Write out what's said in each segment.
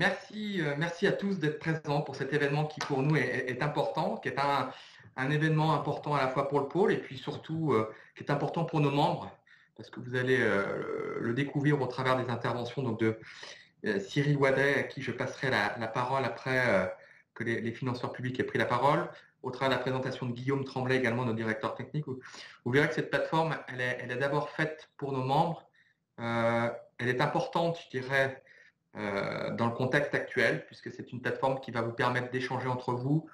Merci à tous d'être présents pour cet événement qui pour nous est important, qui est un événement important à la fois pour le pôle et puis surtout qui est important pour nos membres, parce que vous allez le découvrir au travers des interventions donc, de Cyril Wadet, à qui je passerai la parole après que les financeurs publics aient pris la parole, au travers de la présentation de Guillaume Tremblay, également notre directeur technique. Vous verrez que cette plateforme, elle est d'abord faite pour nos membres. Elle est importante, je dirais, dans le contexte actuel, puisque c'est une plateforme qui va vous permettre d'échanger entre vous,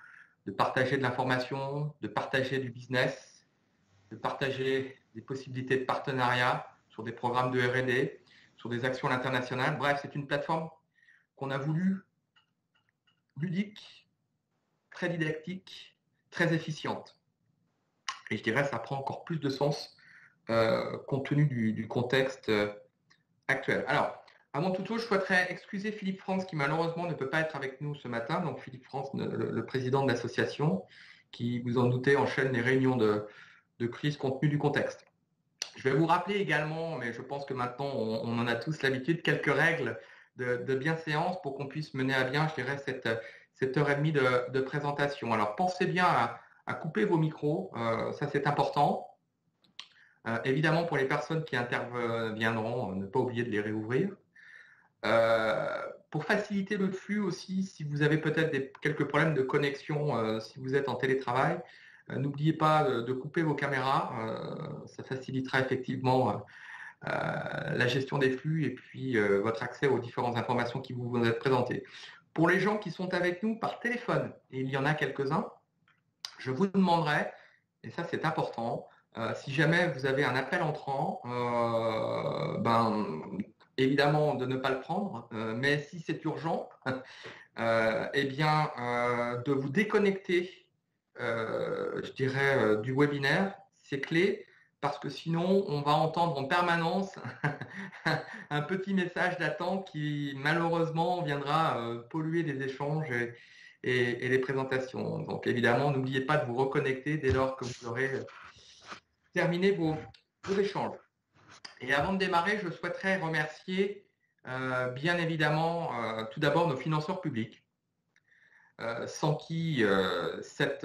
de partager de l'information, de partager du business, de partager des possibilités de partenariat sur des programmes de R&D, sur des actions à l'international. Bref, c'est une plateforme qu'on a voulu ludique, très didactique, très efficiente. Et je dirais que ça prend encore plus de sens compte tenu du contexte actuel. Alors, avant toute chose, je souhaiterais excuser Philippe France qui malheureusement ne peut pas être avec nous ce matin. Donc Philippe France, le président de l'association, qui, vous en doutez, enchaîne les réunions de crise compte tenu du contexte. Je vais vous rappeler également, mais je pense que maintenant on en a tous l'habitude, quelques règles de bienséance pour qu'on puisse mener à bien, je dirais, cette heure et demie de présentation. Alors pensez bien à couper vos micros, ça c'est important. Évidemment, pour les personnes qui interviendront, ne pas oublier de les réouvrir. Pour faciliter le flux aussi, si vous avez peut-être quelques problèmes de connexion, si vous êtes en télétravail, n'oubliez pas de couper vos caméras. Ça facilitera effectivement la gestion des flux et puis votre accès aux différentes informations qui vous êtes présentées. Pour les gens qui sont avec nous par téléphone, et il y en a quelques-uns, je vous demanderai, et ça c'est important, si jamais vous avez un appel entrant, évidemment de ne pas le prendre, mais si c'est urgent, eh bien de vous déconnecter, je dirais, du webinaire, c'est clé, parce que sinon on va entendre en permanence un petit message d'attente qui malheureusement viendra polluer les échanges et les présentations. Donc évidemment, n'oubliez pas de vous reconnecter dès lors que vous aurez terminé vos échanges. Et avant de démarrer, je souhaiterais remercier bien évidemment tout d'abord nos financeurs publics, sans qui cette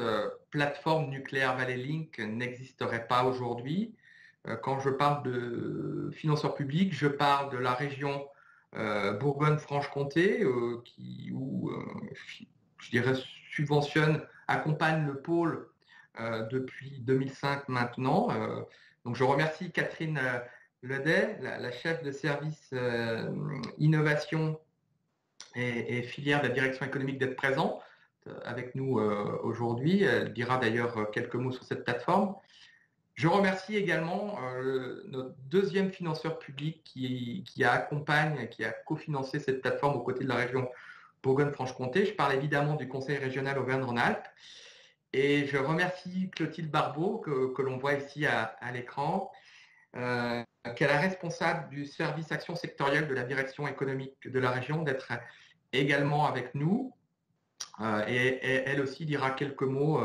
plateforme Nuclear Valley Link n'existerait pas aujourd'hui. Quand je parle de financeurs publics, je parle de la région Bourgogne-Franche-Comté, où je dirais subventionne, accompagne le pôle depuis 2005 maintenant. Donc je remercie Catherine Ledet, la chef de service innovation et filière de la direction économique, d'être présente avec nous aujourd'hui. Elle dira d'ailleurs quelques mots sur cette plateforme. Je remercie également notre deuxième financeur public qui accompagne, qui a cofinancé cette plateforme aux côtés de la région Bourgogne-Franche-Comté. Je parle évidemment du Conseil régional Auvergne-Rhône-Alpes. Et je remercie Clotilde Barbeau, que l'on voit ici à l'écran, qui est la responsable du service action sectorielle de la direction économique de la région, d'être également avec nous. Et elle aussi dira quelques mots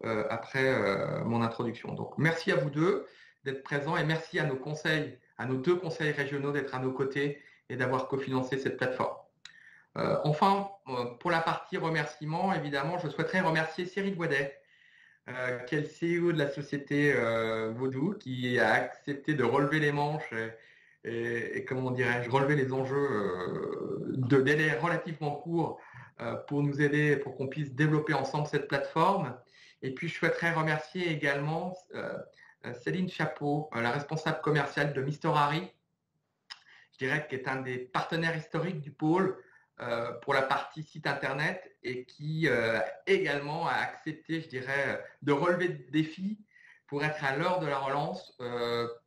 après mon introduction. Donc, merci à vous deux d'être présents et merci à nos deux conseils régionaux d'être à nos côtés et d'avoir cofinancé cette plateforme. Enfin, pour la partie remerciements, évidemment, je souhaiterais remercier Cyril Wadet, qui est le CEO de la société Vaudou, qui a accepté de relever les manches et comment dirais-je, relever les enjeux de délais relativement courts pour nous aider, pour qu'on puisse développer ensemble cette plateforme. Et puis, je souhaiterais remercier également Céline Chapeau, la responsable commerciale de Mister Harry, je dirais qu'elle est un des partenaires historiques du pôle pour la partie site internet et qui également a accepté, je dirais, de relever des défis pour être à l'heure de la relance,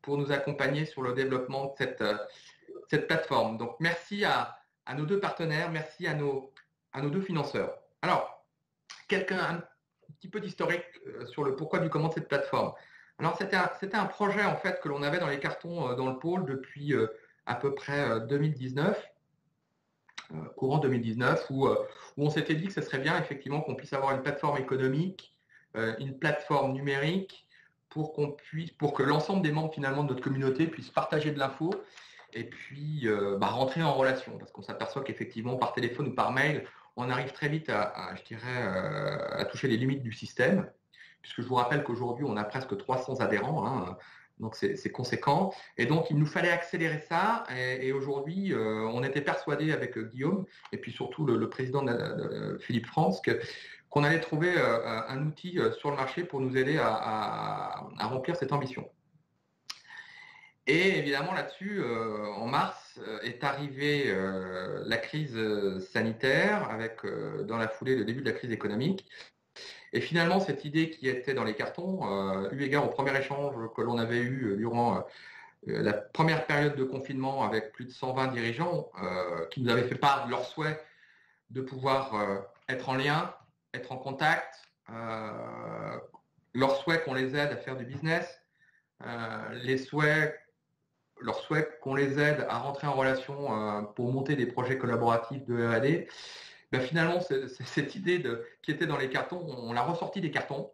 pour nous accompagner sur le développement de cette plateforme. Donc, merci à nos deux partenaires, merci à nos deux financeurs. Alors, un petit peu d'historique sur le pourquoi du comment de cette plateforme. Alors, c'était un projet en fait que l'on avait dans les cartons dans le pôle depuis à peu près 2019, courant 2019, où on s'était dit que ce serait bien effectivement qu'on puisse avoir une plateforme économique, une plateforme numérique pour que l'ensemble des membres finalement de notre communauté puissent partager de l'info et puis rentrer en relation, parce qu'on s'aperçoit qu'effectivement, par téléphone ou par mail, on arrive très vite je dirais, à toucher les limites du système, puisque je vous rappelle qu'aujourd'hui, on a presque 300 adhérents, hein, donc c'est conséquent. Et donc, il nous fallait accélérer ça. Et aujourd'hui, on était persuadé avec Guillaume, et puis surtout le président Philippe France, qu'on allait trouver un outil sur le marché pour nous aider à remplir cette ambition. Et évidemment, là-dessus, en mars, est arrivée la crise sanitaire, avec dans la foulée le début de la crise économique. Et finalement, cette idée qui était dans les cartons, eu égard au premier échange que l'on avait eu durant la première période de confinement avec plus de 120 dirigeants, qui nous avaient fait part de leur souhait de pouvoir être en lien, être en contact, leur souhait qu'on les aide à faire du business, leur souhait qu'on les aide à rentrer en relation pour monter des projets collaboratifs de R&D. Finalement, cette idée qui était dans les cartons, on l'a ressortie des cartons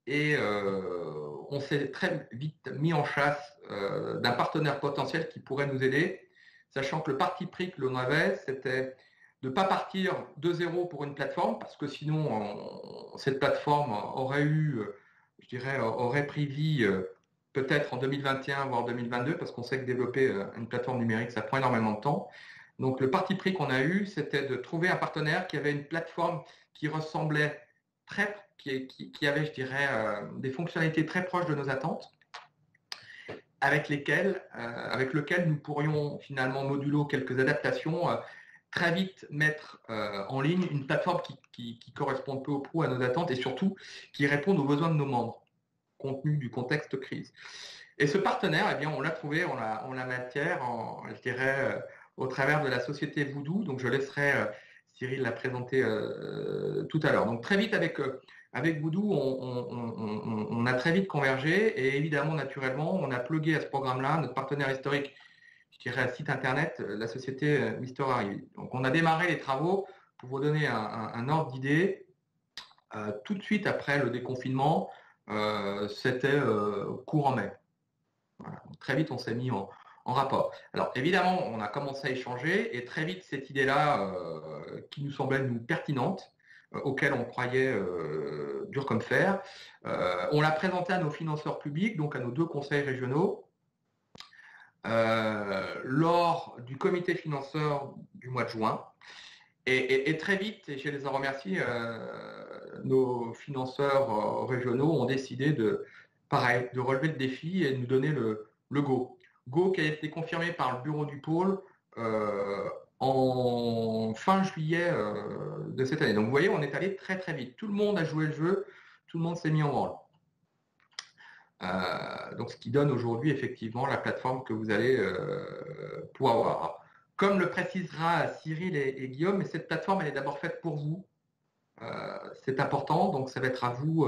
et on s'est très vite mis en chasse d'un partenaire potentiel qui pourrait nous aider, sachant que le parti pris que l'on avait, c'était de ne pas partir de zéro pour une plateforme, parce que sinon, cette plateforme aurait pris vie peut-être en 2021, voire 2022, parce qu'on sait que développer une plateforme numérique, ça prend énormément de temps. Donc, le parti pris qu'on a eu, c'était de trouver un partenaire qui avait une plateforme qui ressemblait qui avait, je dirais, des fonctionnalités très proches de nos attentes, avec lequel nous pourrions finalement, modulo quelques adaptations, très vite mettre en ligne une plateforme qui corresponde peu ou prou à nos attentes et surtout qui réponde aux besoins de nos membres, compte tenu du contexte crise. Et ce partenaire, eh bien, on l'a trouvé en la matière, je dirais, au travers de la société Voodoo. Donc, je laisserai Cyril la présenter tout à l'heure. Donc, très vite avec Voodoo, on a très vite convergé et évidemment, naturellement, on a plugué à ce programme-là notre partenaire historique, je dirais, à site internet, la société Mister Harry. Donc, on a démarré les travaux pour vous donner un ordre d'idée. Tout de suite après le déconfinement, c'était courant mai. Voilà. Donc, très vite, on s'est mis en rapport. Alors, évidemment, on a commencé à échanger et très vite, cette idée-là, qui nous semblait nous pertinente, auquel on croyait dur comme fer, on l'a présentée à nos financeurs publics, donc à nos 2 conseils régionaux, lors du comité financeur du mois de juin. Et très vite, et je les en remercie, nos financeurs régionaux ont décidé de relever le défi et de nous donner le go. Go qui a été confirmé par le bureau du pôle en fin juillet de cette année. Donc vous voyez, on est allé très très vite. Tout le monde a joué le jeu, tout le monde s'est mis en branle. Donc ce qui donne aujourd'hui effectivement la plateforme que vous allez pouvoir avoir. Comme le précisera Cyril et Guillaume, mais cette plateforme elle est d'abord faite pour vous. C'est important, donc ça va être à vous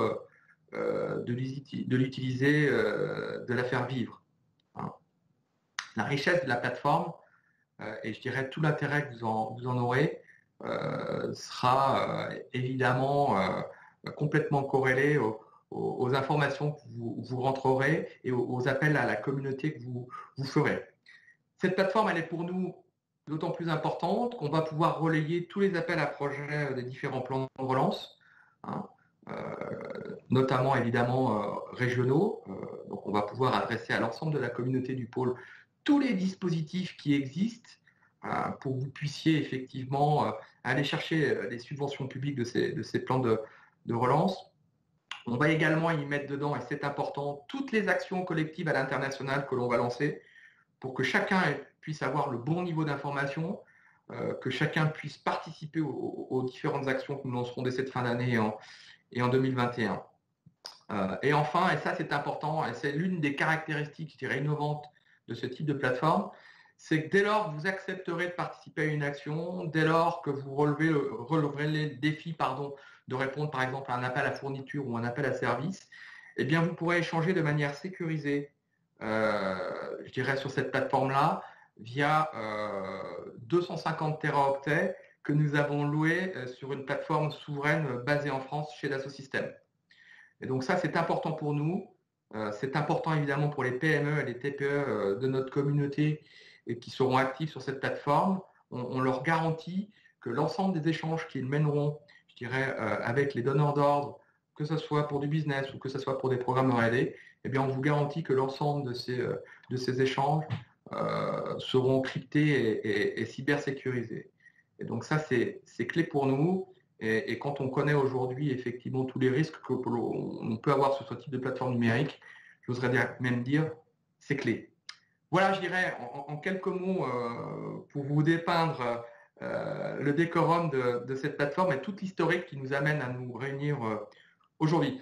de l'utiliser, de la faire vivre. Hein. La richesse de la plateforme, et je dirais tout l'intérêt que vous en aurez, sera évidemment complètement corrélé aux informations que vous rentrerez et aux appels à la communauté que vous ferez. Cette plateforme, elle est pour nous d'autant plus importante qu'on va pouvoir relayer tous les appels à projets des différents plans de relance, hein, notamment évidemment régionaux. Donc on va pouvoir adresser à l'ensemble de la communauté du pôle tous les dispositifs qui existent pour que vous puissiez effectivement aller chercher les subventions publiques de ces plans de relance. On va également y mettre dedans, et c'est important, toutes les actions collectives à l'international que l'on va lancer pour que chacun puisse avoir le bon niveau d'information, que chacun puisse participer aux différentes actions que nous lancerons dès cette fin d'année et en 2021. Et enfin, et ça c'est important, et c'est l'une des caractéristiques, je dirais, innovantes de ce type de plateforme, c'est que dès lors que vous accepterez de participer à une action, dès lors que vous releverez le défi de répondre par exemple à un appel à fourniture ou un appel à service, eh bien vous pourrez échanger de manière sécurisée, je dirais, sur cette plateforme-là, via 250 téraoctets que nous avons loués sur une plateforme souveraine basée en France chez Dassault Systèmes. Et donc ça, c'est important pour nous. C'est important évidemment pour les PME et les TPE de notre communauté et qui seront actifs sur cette plateforme, on leur garantit que l'ensemble des échanges qu'ils mèneront, je dirais, avec les donneurs d'ordre, que ce soit pour du business ou que ce soit pour des programmes R&D, eh bien, on vous garantit que l'ensemble de ces échanges seront cryptés et cybersécurisés. Et donc ça, c'est clé pour nous. Et quand on connaît aujourd'hui effectivement tous les risques qu'on peut avoir sur ce type de plateforme numérique, j'oserais même dire, c'est clé. Voilà, je dirais en quelques mots pour vous dépeindre le décorum de cette plateforme et toute l'historique qui nous amène à nous réunir aujourd'hui.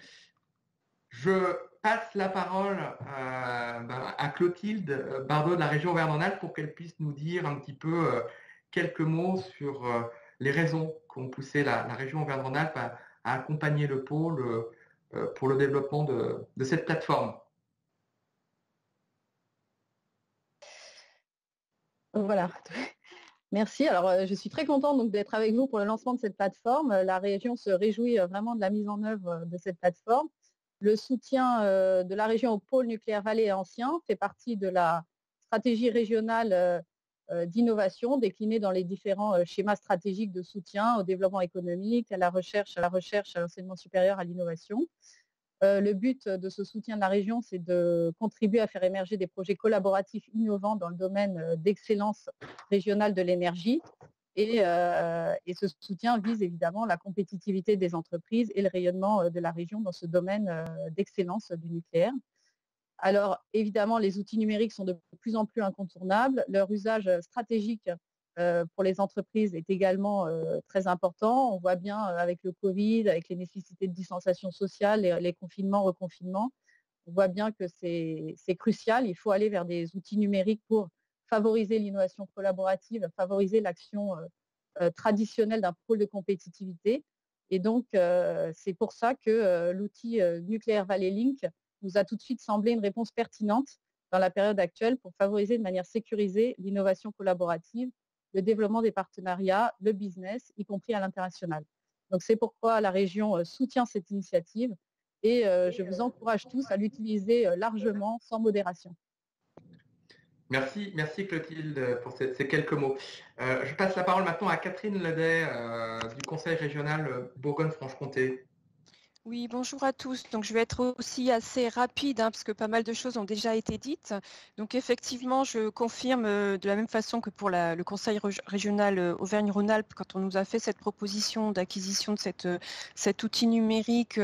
Je passe la parole à Clotilde Bardot de la région Auvergne-Rhône-Alpes pour qu'elle puisse nous dire un petit peu quelques mots sur les raisons qui ont poussé la région Auvergne-Rhône-Alpes à accompagner le pôle pour le développement de cette plateforme. Voilà. Merci. Alors, je suis très contente d'être avec vous pour le lancement de cette plateforme. La région se réjouit vraiment de la mise en œuvre de cette plateforme. Le soutien de la région au pôle nucléaire Valais ancien fait partie de la stratégie régionale d'innovation déclinée dans les différents schémas stratégiques de soutien au développement économique, à la recherche, à l'enseignement supérieur, à l'innovation. Le but de ce soutien de la région, c'est de contribuer à faire émerger des projets collaboratifs innovants dans le domaine d'excellence régionale de l'énergie. Et ce soutien vise évidemment la compétitivité des entreprises et le rayonnement de la région dans ce domaine d'excellence du nucléaire. Alors évidemment, les outils numériques sont de plus en plus incontournables. Leur usage stratégique pour les entreprises est également très important. On voit bien avec le Covid, avec les nécessités de distanciation sociale, les confinements, reconfinements, on voit bien que c'est crucial. Il faut aller vers des outils numériques pour favoriser l'innovation collaborative, favoriser l'action traditionnelle d'un pôle de compétitivité. Et donc, c'est pour ça que l'outil Nucléaire Valley Link nous a tout de suite semblé une réponse pertinente dans la période actuelle pour favoriser de manière sécurisée l'innovation collaborative, le développement des partenariats, le business, y compris à l'international. Donc, c'est pourquoi la région soutient cette initiative et je vous encourage tous à l'utiliser largement, sans modération. Merci Clotilde pour ces quelques mots. Je passe la parole maintenant à Catherine Ledet du Conseil régional Bourgogne-Franche-Comté. Oui, bonjour à tous. Donc, je vais être aussi assez rapide parce que pas mal de choses ont déjà été dites. Donc, effectivement, je confirme de la même façon que pour le Conseil régional Auvergne-Rhône-Alpes, quand on nous a fait cette proposition d'acquisition de cet outil numérique,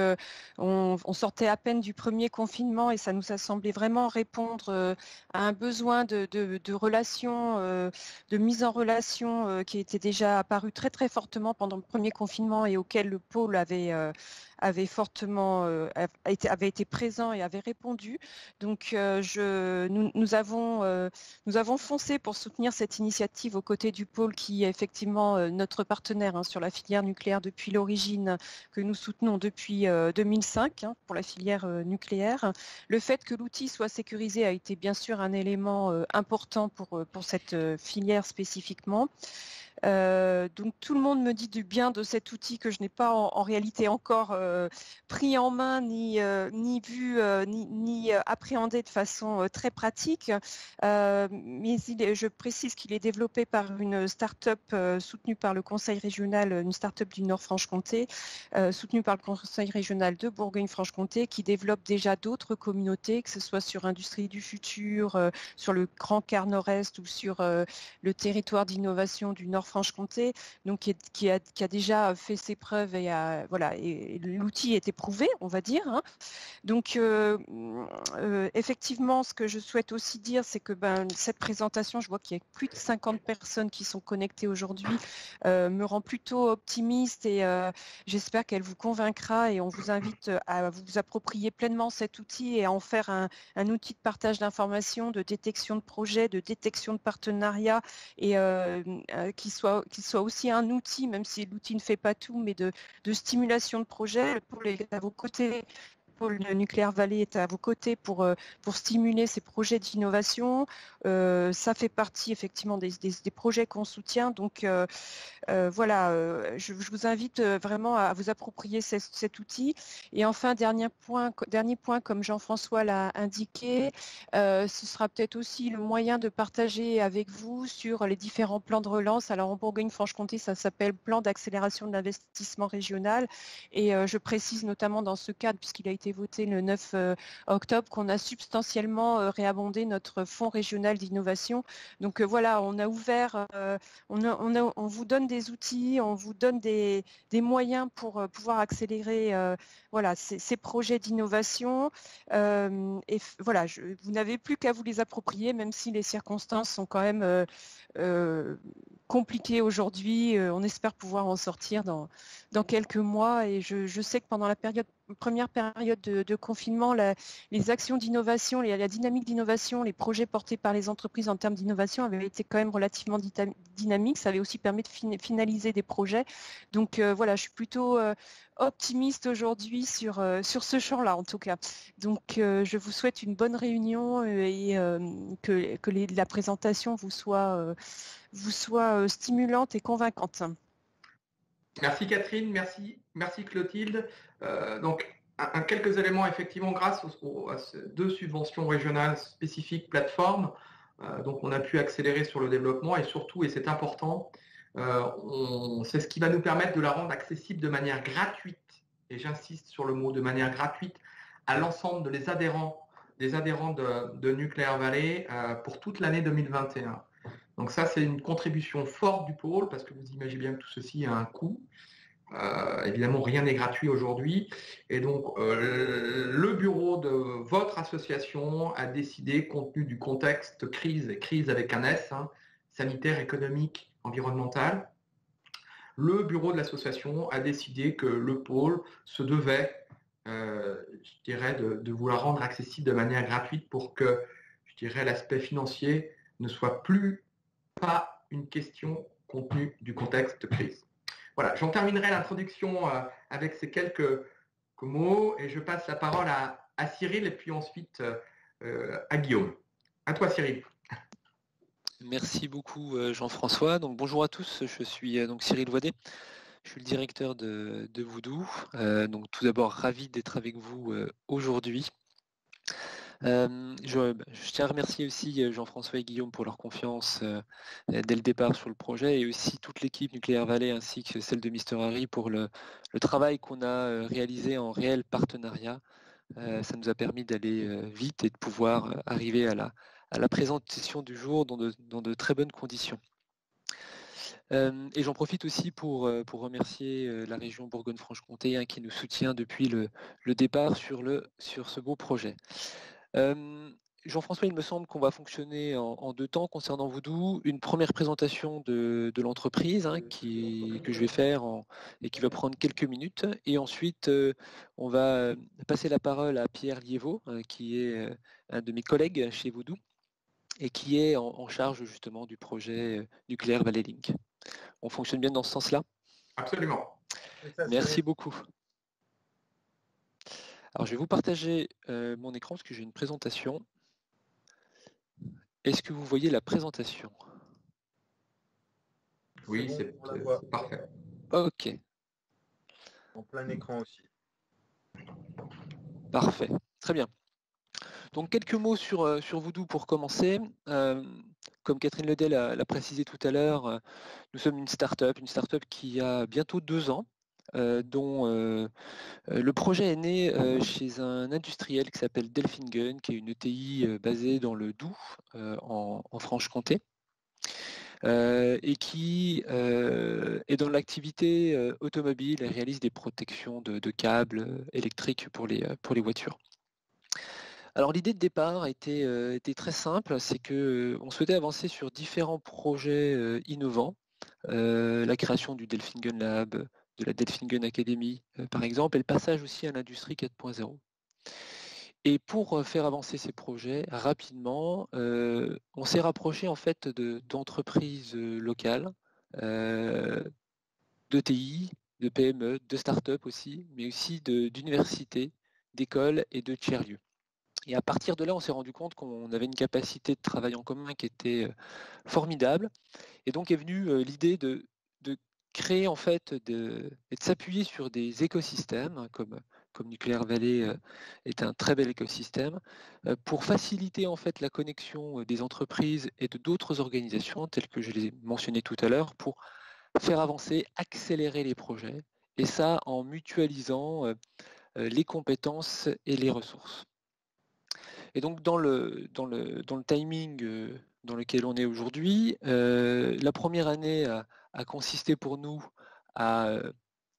on sortait à peine du premier confinement et ça nous a semblé vraiment répondre à un besoin de relation, de mise en relation qui était déjà apparu très, très fortement pendant le premier confinement et auquel le pôle avait été présent et avait répondu. Donc, nous avons foncé pour soutenir cette initiative aux côtés du pôle qui est effectivement notre partenaire sur la filière nucléaire depuis l'origine, que nous soutenons depuis 2005 pour la filière nucléaire. Le fait que l'outil soit sécurisé a été bien sûr un élément important pour cette filière spécifiquement. Donc tout le monde me dit du bien de cet outil que je n'ai pas en réalité encore pris en main ni vu ni appréhendé de façon très pratique. Mais je précise qu'il est développé par une start-up soutenue par le Conseil régional, une start-up du Nord-Franche-Comté, soutenue par le Conseil régional de Bourgogne-Franche-Comté, qui développe déjà d'autres communautés, que ce soit sur Industrie du futur, sur le Grand Quart Nord-Est ou sur le territoire d'innovation du Nord-Franche-Comté, donc qui a déjà fait ses preuves et l'outil est éprouvé, on va dire. Donc effectivement, ce que je souhaite aussi dire, c'est que cette présentation, je vois qu'il y a plus de 50 personnes qui sont connectées aujourd'hui, me rend plutôt optimiste et j'espère qu'elle vous convaincra et on vous invite à vous approprier pleinement cet outil et à en faire un outil de partage d'informations, de détection de projets, de détection de partenariats et qui soit aussi un outil, même si l'outil ne fait pas tout, mais de stimulation de projets. Le pôle est à vos côtés pôle Nucléaire Vallée est à vos côtés pour stimuler ces projets d'innovation. Ça fait partie effectivement des projets qu'on soutient. Donc voilà, je vous invite vraiment à vous approprier cet outil. Et enfin, dernier point, comme Jean-François l'a indiqué, ce sera peut-être aussi le moyen de partager avec vous sur les différents plans de relance. Alors en Bourgogne-Franche-Comté, ça s'appelle plan d'accélération de l'investissement régional. Et je précise notamment dans ce cadre, puisqu'il a été voté le 9 octobre, qu'on a substantiellement réabondé notre fonds régional d'innovation. Donc voilà, on a ouvert, on vous donne des outils, on vous donne des moyens pour pouvoir accélérer voilà, ces projets d'innovation. Et voilà, vous n'avez plus qu'à vous les approprier, même si les circonstances sont quand même compliquées aujourd'hui. On espère pouvoir en sortir dans quelques mois. Et je sais que pendant la première période de confinement, les actions d'innovation, la dynamique d'innovation, les projets portés par les entreprises en termes d'innovation avaient été quand même relativement dynamiques. Ça avait aussi permis de finaliser des projets. Donc voilà, je suis plutôt optimiste aujourd'hui sur ce champ-là en tout cas. Donc je vous souhaite une bonne réunion et que la présentation vous soit stimulante et convaincante. Merci Catherine, merci Clotilde. Donc, quelques éléments, effectivement, grâce à ces 2 subventions régionales spécifiques plateformes, donc on a pu accélérer sur le développement et surtout, et c'est important, c'est ce qui va nous permettre de la rendre accessible de manière gratuite, et j'insiste sur le mot de manière gratuite, à l'ensemble des adhérents de Nucléaire Vallée pour toute l'année 2021. Donc ça, c'est une contribution forte du pôle, parce que vous imaginez bien que tout ceci a un coût. Évidemment, rien n'est gratuit aujourd'hui. Et donc, le bureau de votre association a décidé, compte tenu du contexte crise, et crise avec un S, sanitaire, économique, environnemental, le bureau de l'association a décidé que le pôle se devait, je dirais, de vous la rendre accessible de manière gratuite pour que, je dirais, l'aspect financier ne soit plus pas une question compte tenu du contexte de crise. Voilà, j'en terminerai l'introduction avec ces quelques mots et je passe la parole à Cyril et puis ensuite à Guillaume. À toi Cyril. Merci beaucoup Jean-François. Donc bonjour à tous, je suis donc Cyril Voidet. Je suis le directeur de Voodoo. Donc tout d'abord ravi d'être avec vous aujourd'hui. Je tiens à remercier aussi Jean-François et Guillaume pour leur confiance dès le départ sur le projet et aussi toute l'équipe Nucléaire Vallée ainsi que celle de Mister Harry pour le travail qu'on a réalisé en réel partenariat. Ça nous a permis d'aller vite et de pouvoir arriver à la présentation du jour dans de très bonnes conditions. Et j'en profite aussi pour remercier la région Bourgogne-Franche-Comté qui nous soutient depuis le départ sur ce beau projet. Jean-François, il me semble qu'on va fonctionner en 2 temps concernant Voodoo. Une première présentation de l'entreprise que je vais faire et qui va prendre quelques minutes. Et ensuite, on va passer la parole à Pierre Liévaux, qui est un de mes collègues chez Voodoo et qui est en charge justement du projet Nucléaire Valley Link. On fonctionne bien dans ce sens-là ? Absolument. Merci beaucoup. Alors, je vais vous partager mon écran parce que j'ai une présentation. Est-ce que vous voyez la présentation ? Oui, c'est parfait. Ok. En plein écran aussi. Parfait. Très bien. Donc, quelques mots sur Voodoo pour commencer. Comme Catherine Ledel l'a précisé tout à l'heure, nous sommes une start-up qui a bientôt 2 ans. Dont le projet est né chez un industriel qui s'appelle Delfingen, qui est une ETI basée dans le Doubs, en Franche-Comté, et qui est dans l'activité automobile et réalise des protections de câbles électriques pour les voitures. Alors l'idée de départ était très simple, c'est qu'on souhaitait avancer sur différents projets innovants, la création du Delfingen Lab, de la Delfingen Academy par exemple, et le passage aussi à l'industrie 4.0. Et pour faire avancer ces projets rapidement, on s'est rapproché en fait d'entreprises locales, d'ETI, de PME, de start-up aussi, mais aussi d'universités d'écoles et de tiers-lieux. Et à partir de là, on s'est rendu compte qu'on avait une capacité de travail en commun qui était formidable. Et donc est venue l'idée de créer en fait et de s'appuyer sur des écosystèmes comme Nuclear Valley est un très bel écosystème pour faciliter en fait la connexion des entreprises et de d'autres organisations telles que je les ai mentionnées tout à l'heure pour faire avancer, accélérer les projets et ça en mutualisant les compétences et les ressources. Et donc dans le timing dans lequel on est aujourd'hui, la première année a consisté pour nous à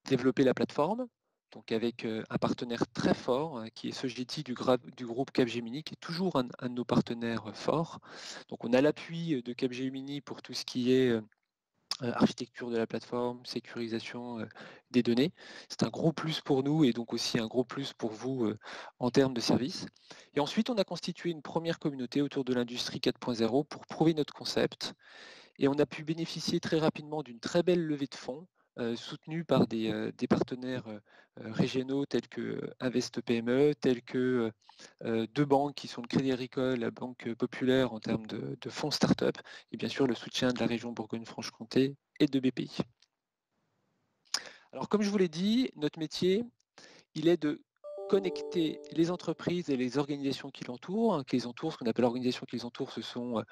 développer la plateforme, donc avec un partenaire très fort qui est Sogeti du groupe Capgemini, qui est toujours un de nos partenaires forts. Donc on a l'appui de Capgemini pour tout ce qui est architecture de la plateforme, sécurisation des données. C'est un gros plus pour nous et donc aussi un gros plus pour vous en termes de services. Et ensuite, on a constitué une première communauté autour de l'industrie 4.0 pour prouver notre concept. Et on a pu bénéficier très rapidement d'une très belle levée de fonds soutenue par des partenaires régionaux tels que Invest PME, tels que deux banques qui sont le Crédit Agricole, la Banque Populaire en termes de fonds start-up, et bien sûr le soutien de la région Bourgogne-Franche-Comté et de BPI. Alors comme je vous l'ai dit, notre métier, il est de connecter les entreprises et les organisations qui l'entourent, ce qu'on appelle l'organisation qui les entoure, ce sont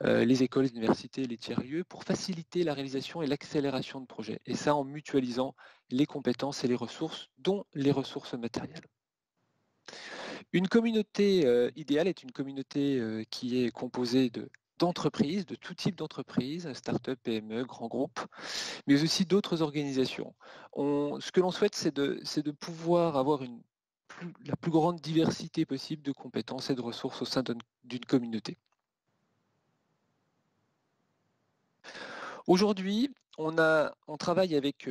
les écoles, les universités, les tiers-lieux, pour faciliter la réalisation et l'accélération de projets. Et ça en mutualisant les compétences et les ressources, dont les ressources matérielles. Une communauté idéale est une communauté qui est composée d'entreprises, de tout type d'entreprises, start-up, PME, grands groupes, mais aussi d'autres organisations. Ce que l'on souhaite, c'est de pouvoir avoir la plus grande diversité possible de compétences et de ressources au sein d'une communauté. Aujourd'hui, on travaille avec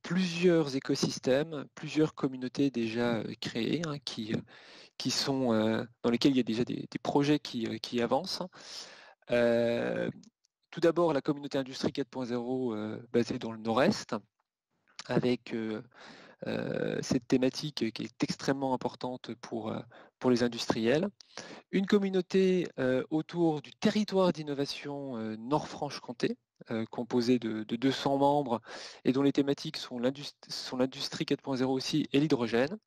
plusieurs écosystèmes, plusieurs communautés déjà créées, dans lesquelles il y a déjà des projets qui avancent. Tout d'abord, la communauté Industrie 4.0 basée dans le Nord-Est, avec cette thématique qui est extrêmement importante pour les industriels. Une communauté autour du territoire d'innovation Nord-Franche-Comté, composée de 200 membres et dont les thématiques sont l'industrie 4.0 aussi et l'hydrogène.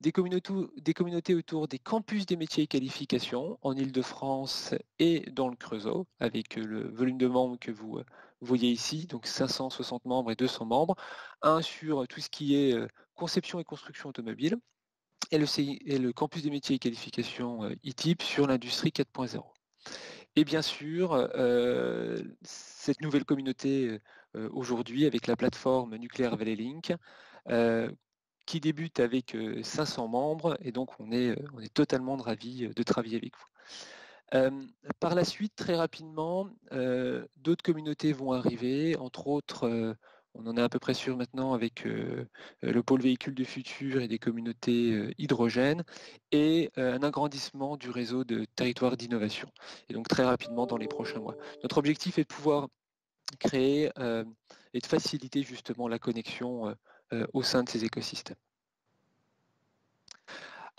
Des communautés autour des campus des métiers et qualifications en Île-de-France et dans le Creusot, avec le volume de membres que vous voyez ici, donc 560 membres et 200 membres. Un sur tout ce qui est conception et construction automobile, et le campus des métiers et qualifications ITIP sur l'industrie 4.0. Et bien sûr, cette nouvelle communauté aujourd'hui avec la plateforme Nuclear Valley Link, qui débute avec 500 membres, et donc on est totalement ravis de travailler avec vous. Par la suite, très rapidement, d'autres communautés vont arriver, entre autres, on en est à peu près sûr maintenant avec le pôle véhicule du futur et des communautés hydrogène, et un agrandissement du réseau de territoires d'innovation. Et donc très rapidement dans les prochains mois. Notre objectif est de pouvoir créer et de faciliter justement la connexion au sein de ces écosystèmes.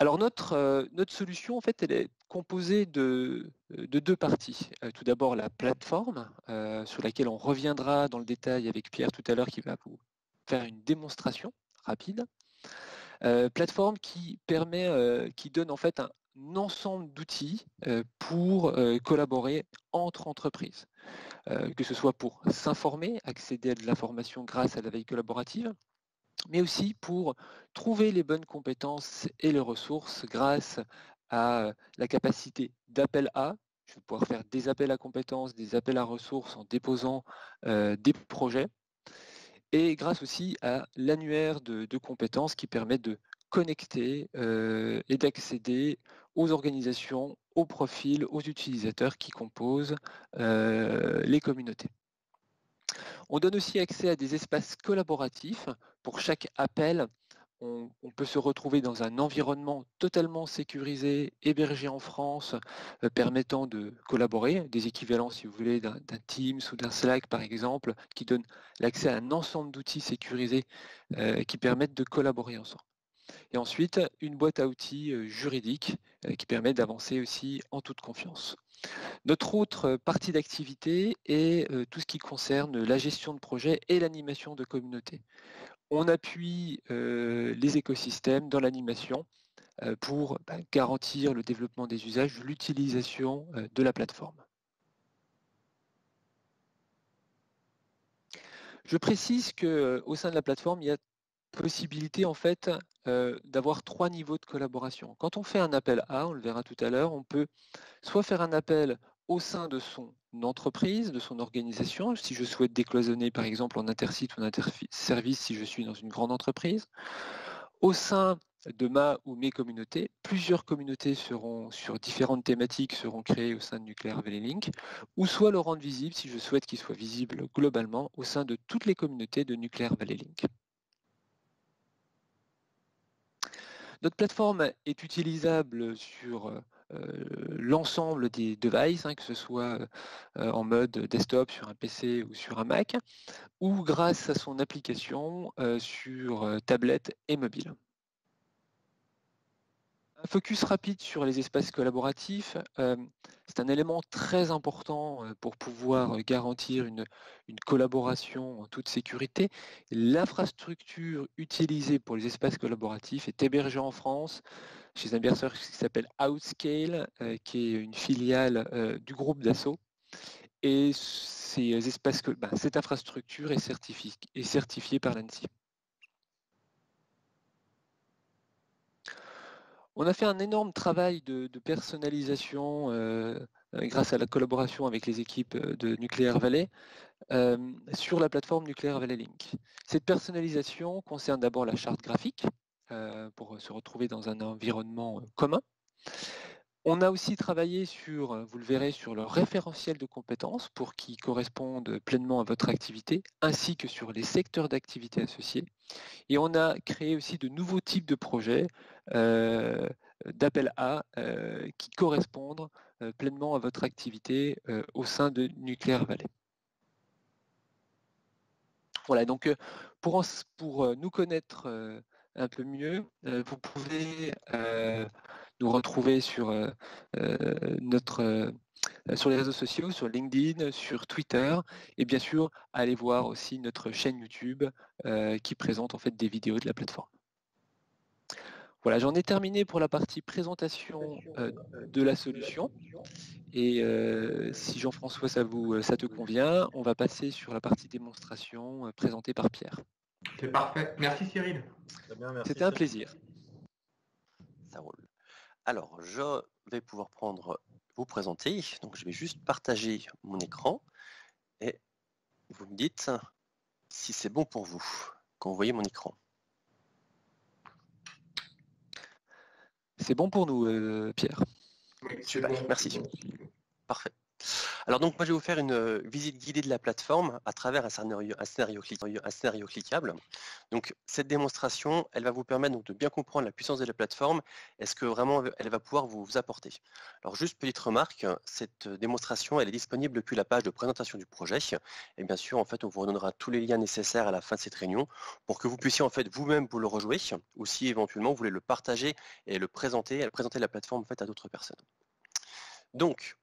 Alors notre solution, en fait, elle est composée de deux parties. Tout d'abord la plateforme, sur laquelle on reviendra dans le détail avec Pierre tout à l'heure, qui va vous faire une démonstration rapide. Plateforme qui donne en fait un ensemble d'outils pour collaborer entre entreprises, que ce soit pour s'informer, accéder à de l'information grâce à la veille collaborative, mais aussi pour trouver les bonnes compétences et les ressources grâce à la capacité d'appel à. Je vais pouvoir faire des appels à compétences, des appels à ressources en déposant des projets, et grâce aussi à l'annuaire de compétences qui permet de connecter et d'accéder aux organisations, aux profils, aux utilisateurs qui composent les communautés. On donne aussi accès à des espaces collaboratifs. Pour chaque appel, on peut se retrouver dans un environnement totalement sécurisé, hébergé en France, permettant de collaborer, des équivalents, si vous voulez, d'un Teams ou d'un Slack, par exemple, qui donne l'accès à un ensemble d'outils sécurisés qui permettent de collaborer ensemble. Et ensuite, une boîte à outils juridique qui permet d'avancer aussi en toute confiance. Notre autre partie d'activité est tout ce qui concerne la gestion de projet et l'animation de communauté. On appuie les écosystèmes dans l'animation pour garantir le développement des usages, l'utilisation de la plateforme. Je précise qu'au sein de la plateforme, il y a possibilité en fait d'avoir 3 niveaux de collaboration. Quand on fait un appel A, on le verra tout à l'heure, on peut soit faire un appel au sein de son entreprise, de son organisation, si je souhaite décloisonner par exemple en intersite ou en interservice si je suis dans une grande entreprise. Au sein de ma ou mes communautés, plusieurs communautés seront sur différentes thématiques seront créées au sein de Nuclear Valley Link, ou soit le rendre visible si je souhaite qu'il soit visible globalement au sein de toutes les communautés de Nuclear Valley Link. Notre plateforme est utilisable sur l'ensemble des devices, que ce soit en mode desktop sur un PC ou sur un Mac, ou grâce à son application sur tablette et mobile. Un focus rapide sur les espaces collaboratifs, c'est un élément très important pour pouvoir garantir une collaboration en toute sécurité. L'infrastructure utilisée pour les espaces collaboratifs est hébergée en France chez un hébergeur qui s'appelle Outscale, qui est une filiale du groupe Dassault. Et cette infrastructure est certifiée par l'ANSSI. On a fait un énorme travail de personnalisation grâce à la collaboration avec les équipes de Nuclear Valley sur la plateforme Nuclear Valley Link. Cette personnalisation concerne d'abord la charte graphique pour se retrouver dans un environnement commun. On a aussi travaillé sur, vous le verrez, sur le référentiel de compétences pour qu'il corresponde pleinement à votre activité, ainsi que sur les secteurs d'activité associés. Et on a créé aussi de nouveaux types de projets d'appel A qui correspondent pleinement à votre activité au sein de Nuclear Valley. Voilà, donc pour nous connaître un peu mieux, vous pouvez nous retrouver sur sur les réseaux sociaux, sur LinkedIn, sur Twitter, et bien sûr, allez voir aussi notre chaîne YouTube qui présente en fait des vidéos de la plateforme. Voilà, j'en ai terminé pour la partie présentation de la solution. Et si Jean-François, ça te convient, on va passer sur la partie démonstration présentée par Pierre. C'est parfait. Merci Cyril. C'était un plaisir. Ça roule. Alors, je vais pouvoir vous présenter. Donc, je vais juste partager mon écran et vous me dites si c'est bon pour vous quand vous voyez mon écran. C'est bon pour nous, Pierre. Oui, super, bon, merci. Bon. Parfait. Alors donc moi je vais vous faire une visite guidée de la plateforme à travers un scénario cliquable. Donc cette démonstration, elle va vous permettre donc de bien comprendre la puissance de la plateforme et ce que vraiment elle va pouvoir vous apporter. Alors juste petite remarque, cette démonstration elle est disponible depuis la page de présentation du projet et bien sûr en fait on vous redonnera tous les liens nécessaires à la fin de cette réunion pour que vous puissiez en fait vous-même vous le rejouer ou si éventuellement vous voulez le partager et le présenter la plateforme en fait à d'autres personnes. Donc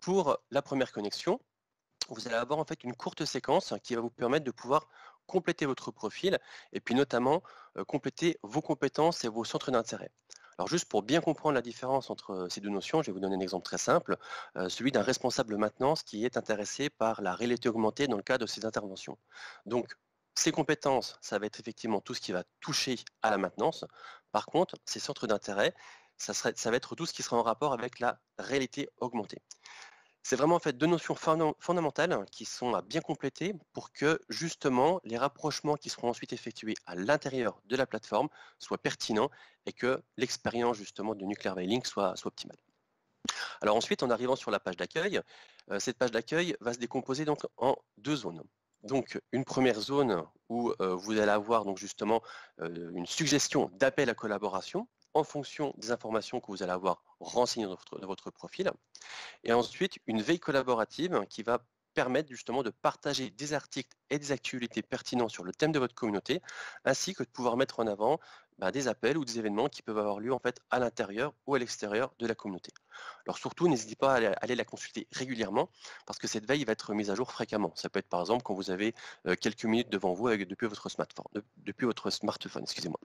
pour la première connexion, vous allez avoir en fait une courte séquence qui va vous permettre de pouvoir compléter votre profil et puis notamment compléter vos compétences et vos centres d'intérêt. Alors juste pour bien comprendre la différence entre ces deux notions, je vais vous donner un exemple très simple, celui d'un responsable maintenance qui est intéressé par la réalité augmentée dans le cadre de ses interventions. Donc ces compétences, ça va être effectivement tout ce qui va toucher à la maintenance. Par contre, ces centres d'intérêt, ça va être tout ce qui sera en rapport avec la réalité augmentée. C'est vraiment en fait deux notions fondamentales qui sont à bien compléter pour que justement les rapprochements qui seront ensuite effectués à l'intérieur de la plateforme soient pertinents et que l'expérience justement de Nuclear Valley Link soit optimale. Alors ensuite, en arrivant sur la page d'accueil, cette page d'accueil va se décomposer donc en deux zones. Donc une première zone où vous allez avoir donc justement une suggestion d'appel à collaboration en fonction des informations que vous allez avoir renseignées dans votre profil. Et ensuite, une veille collaborative qui va permettre justement de partager des articles et des actualités pertinents sur le thème de votre communauté, ainsi que de pouvoir mettre en avant des appels ou des événements qui peuvent avoir lieu en fait à l'intérieur ou à l'extérieur de la communauté. Alors surtout, n'hésitez pas à aller la consulter régulièrement parce que cette veille va être mise à jour fréquemment. Ça peut être par exemple quand vous avez quelques minutes devant vous depuis votre smartphone, excusez-moi.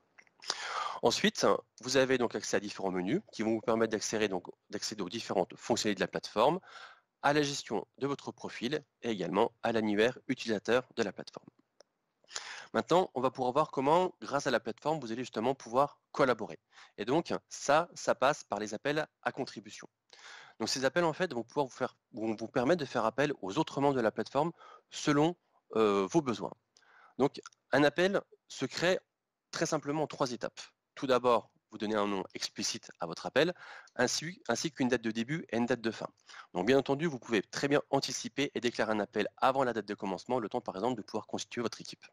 Ensuite, vous avez donc accès à différents menus qui vont vous permettre d'accéder aux différentes fonctionnalités de la plateforme, à la gestion de votre profil et également à l'annuaire utilisateur de la plateforme. Maintenant, on va pouvoir voir comment, grâce à la plateforme, vous allez justement pouvoir collaborer. Et donc, ça passe par les appels à contribution. Donc, ces appels, en fait, vont vous permettre de faire appel aux autres membres de la plateforme selon vos besoins. Donc, un appel se crée très simplement en 3 étapes. Tout d'abord, vous donnez un nom explicite à votre appel, ainsi qu'une date de début et une date de fin. Donc, bien entendu, vous pouvez très bien anticiper et déclarer un appel avant la date de commencement, le temps, par exemple, de pouvoir constituer votre équipe.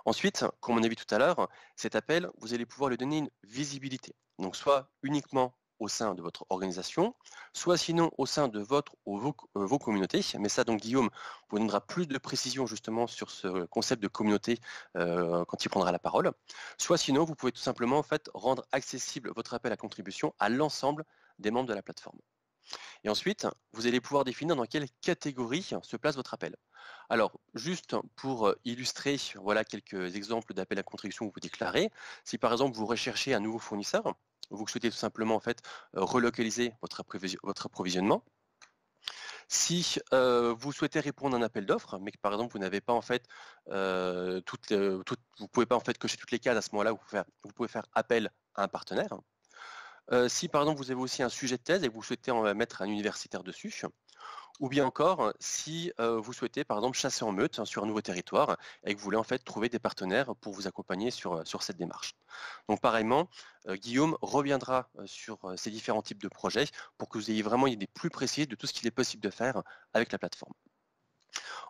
Ensuite, comme on a vu tout à l'heure, cet appel, vous allez pouvoir lui donner une visibilité. Donc, soit uniquement au sein de votre organisation, soit sinon au sein de votre ou vos communautés. Mais ça, donc Guillaume vous donnera plus de précision justement sur ce concept de communauté quand il prendra la parole. Soit sinon, vous pouvez tout simplement en fait rendre accessible votre appel à contribution à l'ensemble des membres de la plateforme. Et ensuite, vous allez pouvoir définir dans quelle catégorie se place votre appel. Alors, juste pour illustrer, voilà quelques exemples d'appels à contribution que vous déclarez. Si par exemple vous recherchez un nouveau fournisseur, vous souhaitez tout simplement en fait relocaliser votre approvisionnement. Si vous souhaitez répondre à un appel d'offres, mais que par exemple vous n'avez pas en fait vous pouvez pas en fait cocher toutes les cases, à ce moment-là vous pouvez faire appel à un partenaire. Si par exemple vous avez aussi un sujet de thèse et que vous souhaitez en mettre un universitaire dessus, ou bien encore si vous souhaitez par exemple chasser en meute sur un nouveau territoire et que vous voulez en fait trouver des partenaires pour vous accompagner sur cette démarche. Donc pareillement, Guillaume reviendra sur ces différents types de projets pour que vous ayez vraiment une idée plus précise de tout ce qu'il est possible de faire avec la plateforme.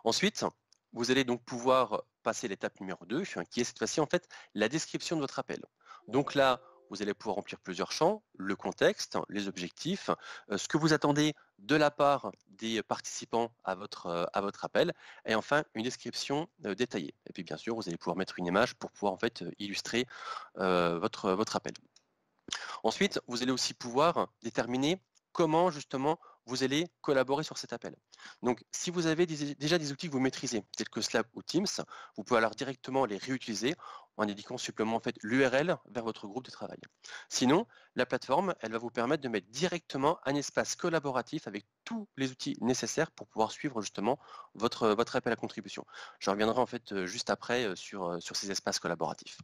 Ensuite, vous allez donc pouvoir passer à l'étape numéro 2, qui est cette fois-ci en fait la description de votre appel. Donc là, vous allez pouvoir remplir plusieurs champs, le contexte, les objectifs, ce que vous attendez de la part des participants à votre appel, et enfin une description détaillée. Et puis bien sûr, vous allez pouvoir mettre une image pour pouvoir en fait illustrer votre appel. Ensuite, vous allez aussi pouvoir déterminer comment justement vous allez collaborer sur cet appel. Donc, si vous avez déjà des outils que vous maîtrisez, tels que Slack ou Teams, vous pouvez alors directement les réutiliser en indiquant simplement en fait, l'URL vers votre groupe de travail. Sinon, la plateforme, elle va vous permettre de mettre directement un espace collaboratif avec tous les outils nécessaires pour pouvoir suivre justement votre appel à contribution. Je reviendrai en fait juste après sur ces espaces collaboratifs.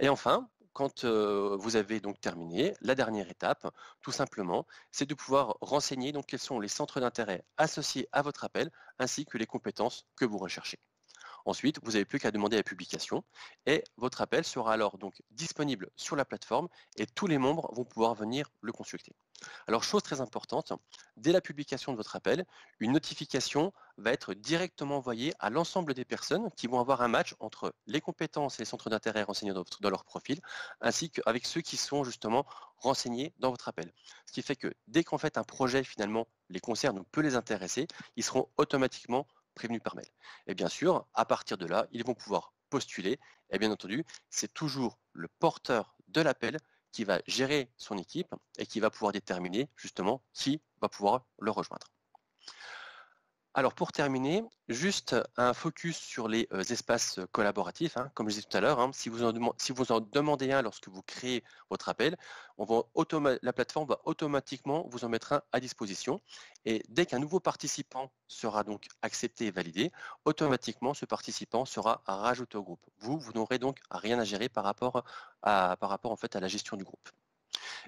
Et enfin, quand vous avez donc terminé, la dernière étape, tout simplement, c'est de pouvoir renseigner donc quels sont les centres d'intérêt associés à votre appel, ainsi que les compétences que vous recherchez. Ensuite, vous n'avez plus qu'à demander la publication et votre appel sera alors donc disponible sur la plateforme et tous les membres vont pouvoir venir le consulter. Alors, chose très importante, dès la publication de votre appel, une notification va être directement envoyée à l'ensemble des personnes qui vont avoir un match entre les compétences et les centres d'intérêt renseignés dans leur profil, ainsi qu'avec ceux qui sont justement renseignés dans votre appel. Ce qui fait que dès qu'en fait un projet finalement les concerne ou peut les intéresser, ils seront automatiquement prévenus par mail. Et bien sûr, à partir de là, ils vont pouvoir postuler. Et bien entendu, c'est toujours le porteur de l'appel qui va gérer son équipe et qui va pouvoir déterminer justement qui va pouvoir le rejoindre. Alors pour terminer, juste un focus sur les espaces collaboratifs. Comme je disais tout à l'heure, si vous en demandez un lorsque vous créez votre appel, la plateforme va automatiquement vous en mettre un à disposition. Et dès qu'un nouveau participant sera donc accepté et validé, automatiquement ce participant sera rajouté au groupe. Vous n'aurez donc rien à gérer par rapport en fait à la gestion du groupe.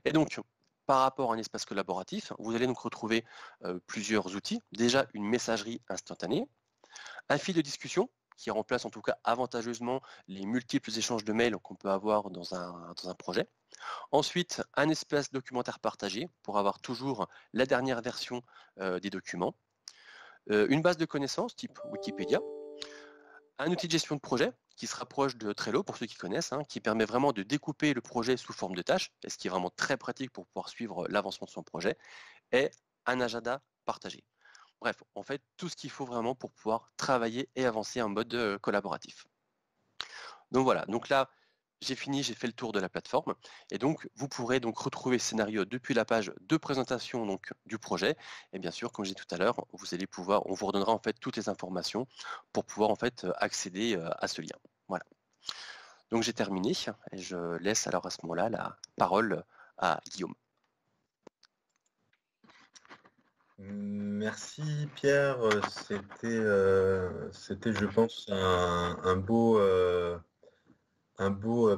Et donc, par rapport à un espace collaboratif, vous allez donc retrouver plusieurs outils. Déjà, une messagerie instantanée, un fil de discussion qui remplace en tout cas avantageusement les multiples échanges de mails qu'on peut avoir dans un projet. Ensuite, un espace documentaire partagé pour avoir toujours la dernière version des documents. Une base de connaissances type Wikipédia. Un outil de gestion de projet qui se rapproche de Trello, pour ceux qui connaissent, qui permet vraiment de découper le projet sous forme de tâches, et ce qui est vraiment très pratique pour pouvoir suivre l'avancement de son projet, et un agenda partagé. Bref, en fait, tout ce qu'il faut vraiment pour pouvoir travailler et avancer en mode collaboratif. Donc voilà, donc là, j'ai fini, j'ai fait le tour de la plateforme et donc vous pourrez donc retrouver le scénario depuis la page de présentation donc, du projet et bien sûr, comme j'ai dit tout à l'heure, on vous redonnera en fait toutes les informations pour pouvoir en fait accéder à ce lien. Voilà. Donc j'ai terminé et je laisse alors à ce moment-là la parole à Guillaume. Merci Pierre, c'était je pense un beau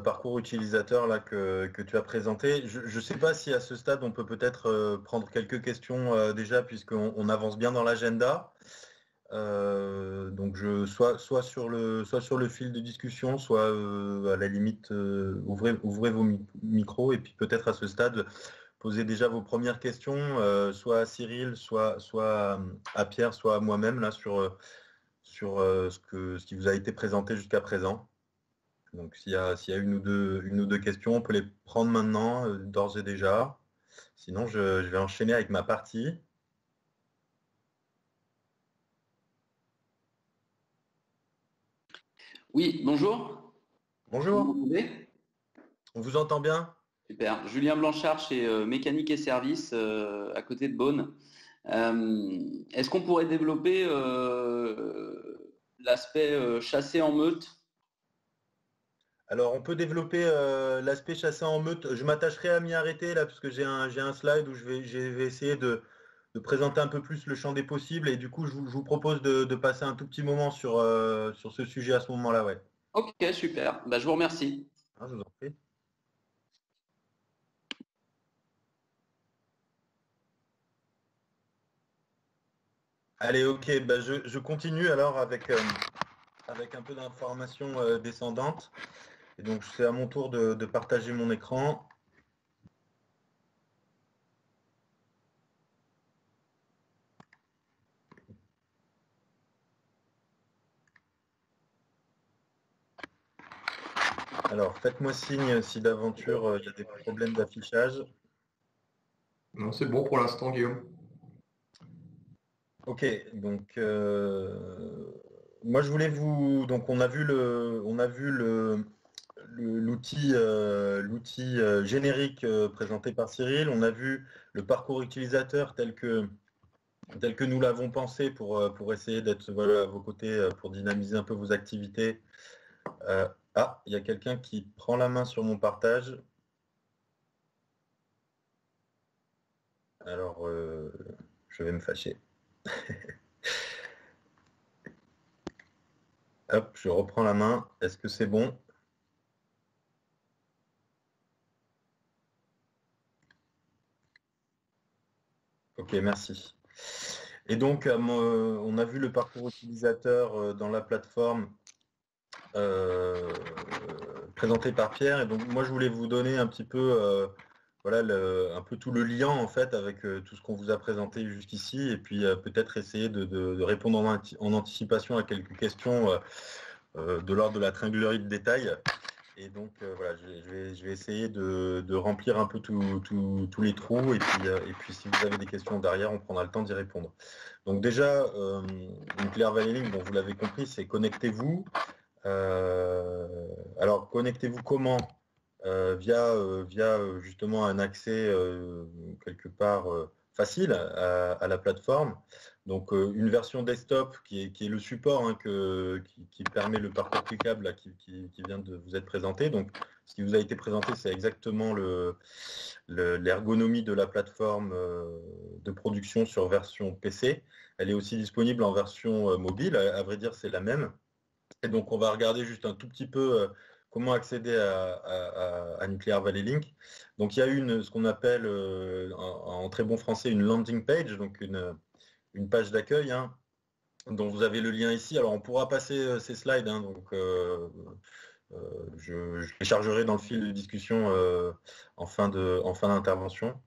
parcours utilisateur là que tu as présenté. Je ne sais pas si à ce stade on peut peut-être prendre quelques questions déjà puisqu'on avance bien dans l'agenda. Donc soit sur le fil de discussion, soit à la limite ouvrez vos micros et puis peut-être à ce stade posez déjà vos premières questions, soit à Cyril, soit à Pierre, soit à moi-même là sur ce qui vous a été présenté jusqu'à présent. Donc s'il y a une ou deux questions, on peut les prendre maintenant d'ores et déjà. Sinon je vais enchaîner avec ma partie. Oui, bonjour. Bonjour. Vous m'entendez ? On vous entend bien? Super. Julien Blanchard chez Mécanique et Services à côté de Beaune. Est-ce qu'on pourrait développer l'aspect chassé en meute? Alors, on peut développer l'aspect chassé en meute. Je m'attacherai à m'y arrêter là, parce que j'ai un slide où je vais essayer de présenter un peu plus le champ des possibles. Et du coup, je vous propose de passer un tout petit moment sur ce sujet à ce moment-là. Ouais. Ok, super. Bah, je vous remercie. Ah, je vous en prie. Allez, ok. Bah, je continue alors avec un peu d'informations descendantes. Et donc, c'est à mon tour de partager mon écran. Alors, faites-moi signe si d'aventure il y a des problèmes d'affichage. Non, c'est bon pour l'instant, Guillaume. Ok, donc moi je voulais vous. Donc on a vu l'outil générique présenté par Cyril. On a vu le parcours utilisateur tel que nous l'avons pensé pour essayer d'être à vos côtés pour dynamiser un peu vos activités. Il y a quelqu'un qui prend la main sur mon partage. Alors je vais me fâcher. Hop, je reprends la main. Est-ce que c'est bon? Ok, merci. Et donc, on a vu le parcours utilisateur dans la plateforme présenté par Pierre. Et donc, moi, je voulais vous donner un petit peu, un peu tout le lien en fait avec tout ce qu'on vous a présenté jusqu'ici, et puis peut-être essayer de répondre en anticipation à quelques questions de l'ordre de la tringlerie de détails. Et donc voilà, je vais essayer de remplir un peu tous les trous, et puis si vous avez des questions derrière, on prendra le temps d'y répondre. Donc déjà, Nuclear Valley Link, bon, vous l'avez compris, c'est connectez-vous. Alors connectez-vous comment? Via justement un accès quelque part facile à la plateforme. Donc une version desktop qui est le support qui permet le parcours cliquable là, qui vient de vous être présenté. Donc ce qui vous a été présenté, c'est exactement l'ergonomie de la plateforme de production sur version PC. Elle est aussi disponible en version mobile, à vrai dire c'est la même. Et donc on va regarder juste un tout petit peu comment accéder à Nuclear Valley Link. Donc il y a ce qu'on appelle en très bon français une landing page, donc une page d'accueil, dont vous avez le lien ici. Alors on pourra passer ces slides, donc je les chargerai dans le fil de discussion en fin d'intervention.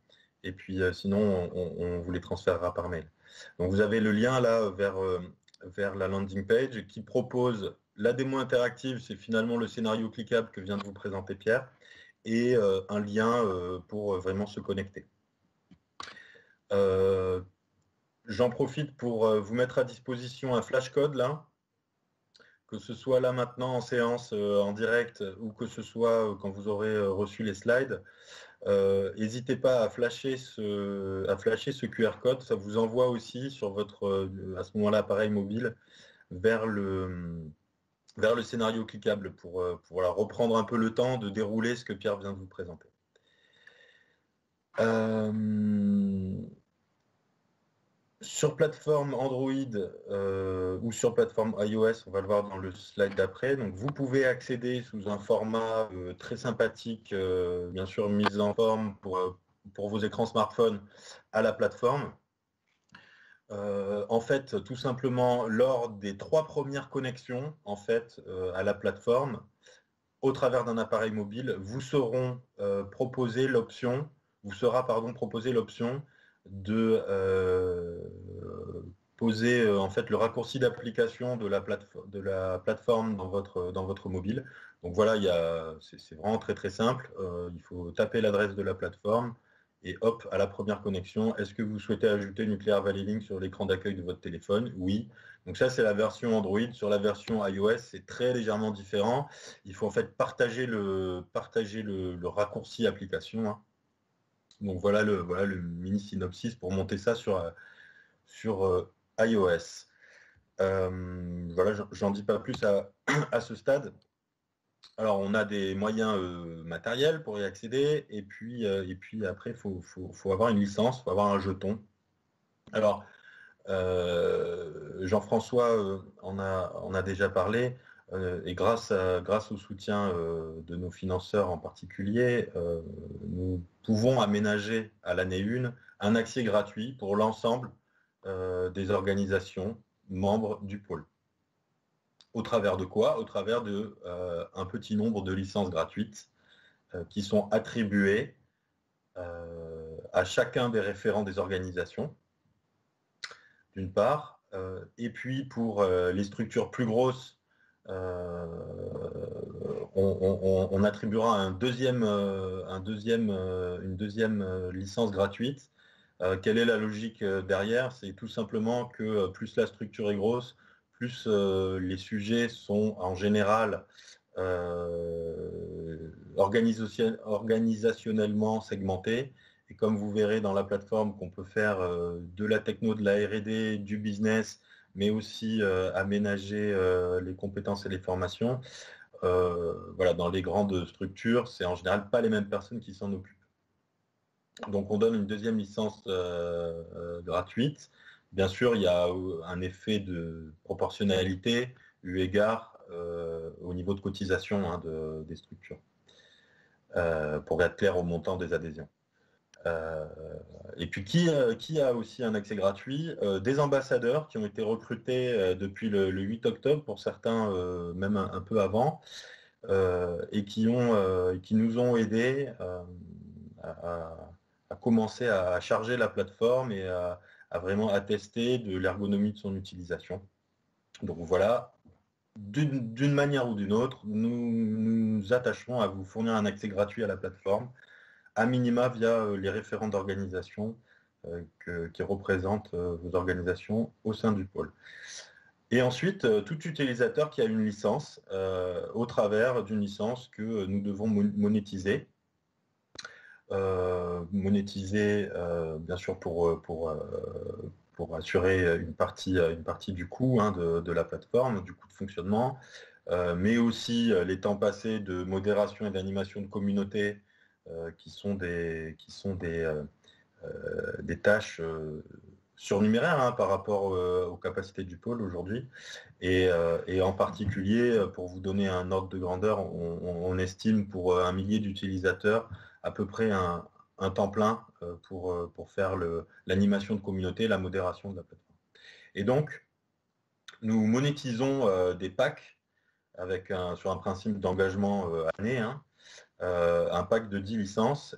Et puis sinon on vous les transférera par mail. Donc vous avez le lien là vers la landing page qui propose la démo interactive, c'est finalement le scénario cliquable que vient de vous présenter Pierre, et un lien pour vraiment se connecter. J'en profite pour vous mettre à disposition un flashcode là, que ce soit là maintenant en séance, en direct, ou que ce soit quand vous aurez reçu les slides, n'hésitez pas à flasher ce QR code. Ça vous envoie aussi sur votre, à ce moment-là, appareil mobile vers le scénario cliquable pour voilà, reprendre un peu le temps de dérouler ce que Pierre vient de vous présenter. Sur plateforme Android ou sur plateforme iOS, on va le voir dans le slide d'après. Donc, vous pouvez accéder sous un format très sympathique, bien sûr mise en forme pour vos écrans smartphones à la plateforme. En fait, tout simplement, lors des 3 premières connexions en fait, à la plateforme, au travers d'un appareil mobile, vous sera proposé l'option de poser en fait le raccourci d'application de la plateforme dans votre mobile. Donc voilà, c'est vraiment très très simple. Il faut taper l'adresse de la plateforme et hop, à la première connexion, est-ce que vous souhaitez ajouter Nuclear Valley Link sur l'écran d'accueil de votre téléphone? Oui. Donc ça, c'est la version Android. Sur la version iOS, c'est très légèrement différent. Il faut en fait partager le raccourci application, hein. Donc voilà le mini synopsis pour monter ça sur iOS. Voilà, j'en dis pas plus à ce stade. Alors on a des moyens matériels pour y accéder, et puis après il faut avoir une licence, il faut avoir un jeton. Alors Jean-François en a déjà parlé. Et grâce au soutien de nos financeurs en particulier, nous pouvons aménager à l'année 1 un accès gratuit pour l'ensemble des organisations membres du pôle. Au travers de quoi? Au travers de un petit nombre de licences gratuites qui sont attribuées à chacun des référents des organisations, d'une part, et puis pour les structures plus grosses, on attribuera une deuxième licence gratuite. Quelle est la logique derrière? C'est tout simplement que plus la structure est grosse, plus les sujets sont en général organisationnellement segmentés. Et comme vous verrez dans la plateforme qu'on peut faire de la techno, de la R&D, du business, mais aussi aménager les compétences et les formations. Voilà, dans les grandes structures, c'est en général pas les mêmes personnes qui s'en occupent. Donc on donne une deuxième licence gratuite. Bien sûr, il y a un effet de proportionnalité eu égard au niveau de cotisation, hein, des structures, pour être clair au montant des adhésions. Et puis qui a aussi un accès gratuit? Des ambassadeurs qui ont été recrutés depuis le 8 octobre, pour certains même un peu avant, et qui nous ont aidés à commencer à charger la plateforme et à vraiment attester de l'ergonomie de son utilisation. Donc voilà, d'une manière ou d'une autre, nous nous attacherons à vous fournir un accès gratuit à la plateforme, à minima via les référents d'organisation qui représentent vos organisations au sein du pôle. Et ensuite, tout utilisateur qui a une licence, au travers d'une licence que nous devons monétiser. Bien sûr pour assurer une partie du coût, hein, de la plateforme, du coût de fonctionnement, mais aussi les temps passés de modération et d'animation de communauté, qui sont des tâches surnuméraires, hein, par rapport aux capacités du pôle aujourd'hui. Et en particulier, pour vous donner un ordre de grandeur, on estime pour 1 millier d'utilisateurs à peu près un temps plein pour faire l'animation de communauté, la modération de la plateforme. Et donc, nous monétisons des packs sur un principe d'engagement année, hein, un pack de 10 licences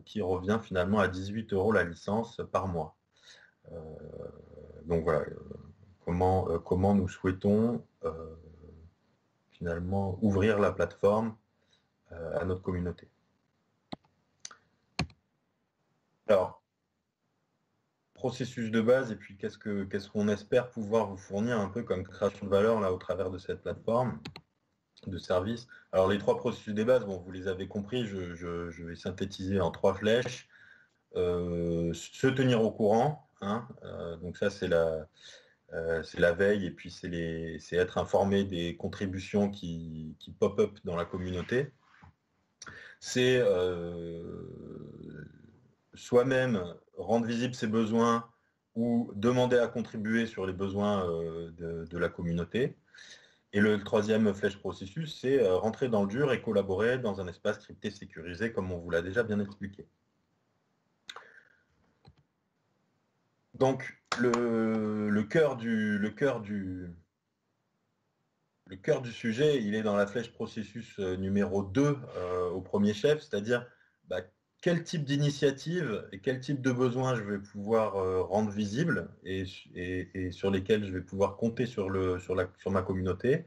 qui revient finalement à 18 € la licence par mois. Donc voilà, comment nous souhaitons finalement ouvrir la plateforme à notre communauté. Alors, processus de base et puis qu'est-ce qu'on espère pouvoir vous fournir un peu comme création de valeur là au travers de cette plateforme de service. Alors les 3 processus de base, bon, vous les avez compris, je vais synthétiser en 3 flèches. Se tenir au courant, hein, donc ça c'est la veille et puis c'est être informé des contributions qui pop-up dans la communauté. C'est soi-même rendre visibles ses besoins ou demander à contribuer sur les besoins de la communauté. Et le 3e flèche processus, c'est rentrer dans le dur et collaborer dans un espace crypté sécurisé, comme on vous l'a déjà bien expliqué. Donc, le cœur du sujet, il est dans la flèche processus numéro 2 au premier chef, c'est-à-dire quel type d'initiative et quel type de besoins je vais pouvoir rendre visible et sur lesquels je vais pouvoir compter sur ma communauté.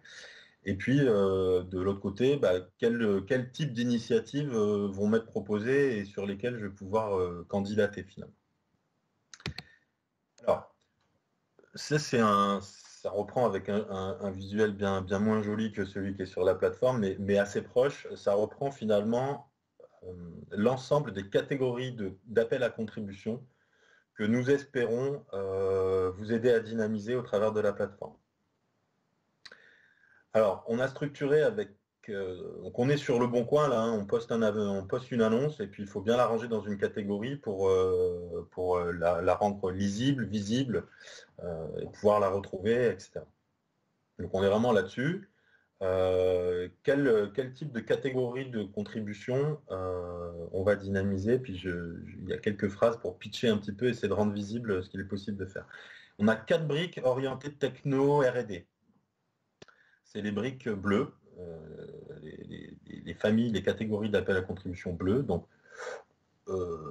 Et puis, de l'autre côté, quel type d'initiatives vont m'être proposées et sur lesquelles je vais pouvoir candidater finalement. Alors, ça reprend avec un visuel bien moins joli que celui qui est sur la plateforme, mais assez proche. Ça reprend finalement l'ensemble des catégories d'appels à contribution que nous espérons vous aider à dynamiser au travers de la plateforme. Alors, on a structuré avec... donc on est sur le bon coin, là, hein, on poste une annonce et puis il faut bien la ranger dans une catégorie pour la rendre lisible, visible, et pouvoir la retrouver, etc. Donc on est vraiment là-dessus. Quel type de catégorie de contribution on va dynamiser, puis il y a quelques phrases pour pitcher un petit peu, essayer de rendre visible ce qu'il est possible de faire. On a 4 briques orientées techno R&D. C'est les briques bleues, les familles, les catégories d'appel à contribution bleues. Donc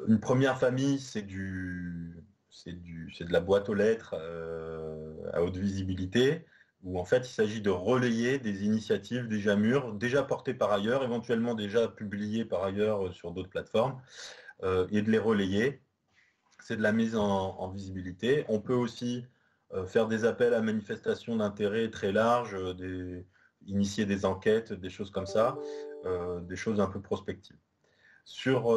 une première famille, c'est de la boîte aux lettres à haute visibilité, où en fait il s'agit de relayer des initiatives déjà mûres, déjà portées par ailleurs, éventuellement déjà publiées par ailleurs sur d'autres plateformes, et de les relayer. C'est de la mise en visibilité. On peut aussi faire des appels à manifestation d'intérêt très larges, initier des enquêtes, des choses comme ça, des choses un peu prospectives. Sur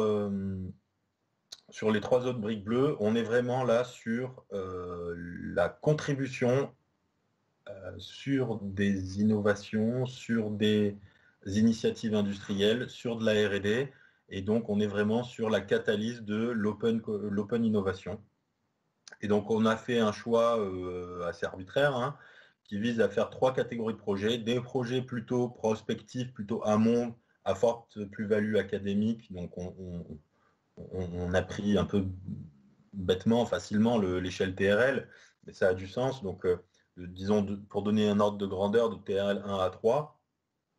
les 3 autres briques bleues, on est vraiment là sur la contribution sur des innovations, sur des initiatives industrielles, sur de la R&D, et donc on est vraiment sur la catalyse de l'open innovation. Et donc on a fait un choix assez arbitraire, hein, qui vise à faire 3 catégories de projets, des projets plutôt prospectifs, plutôt amont, à forte plus-value académique. Donc on a pris un peu bêtement, facilement l'échelle TRL, mais ça a du sens. Donc disons, pour donner un ordre de grandeur, de TRL 1 à 3.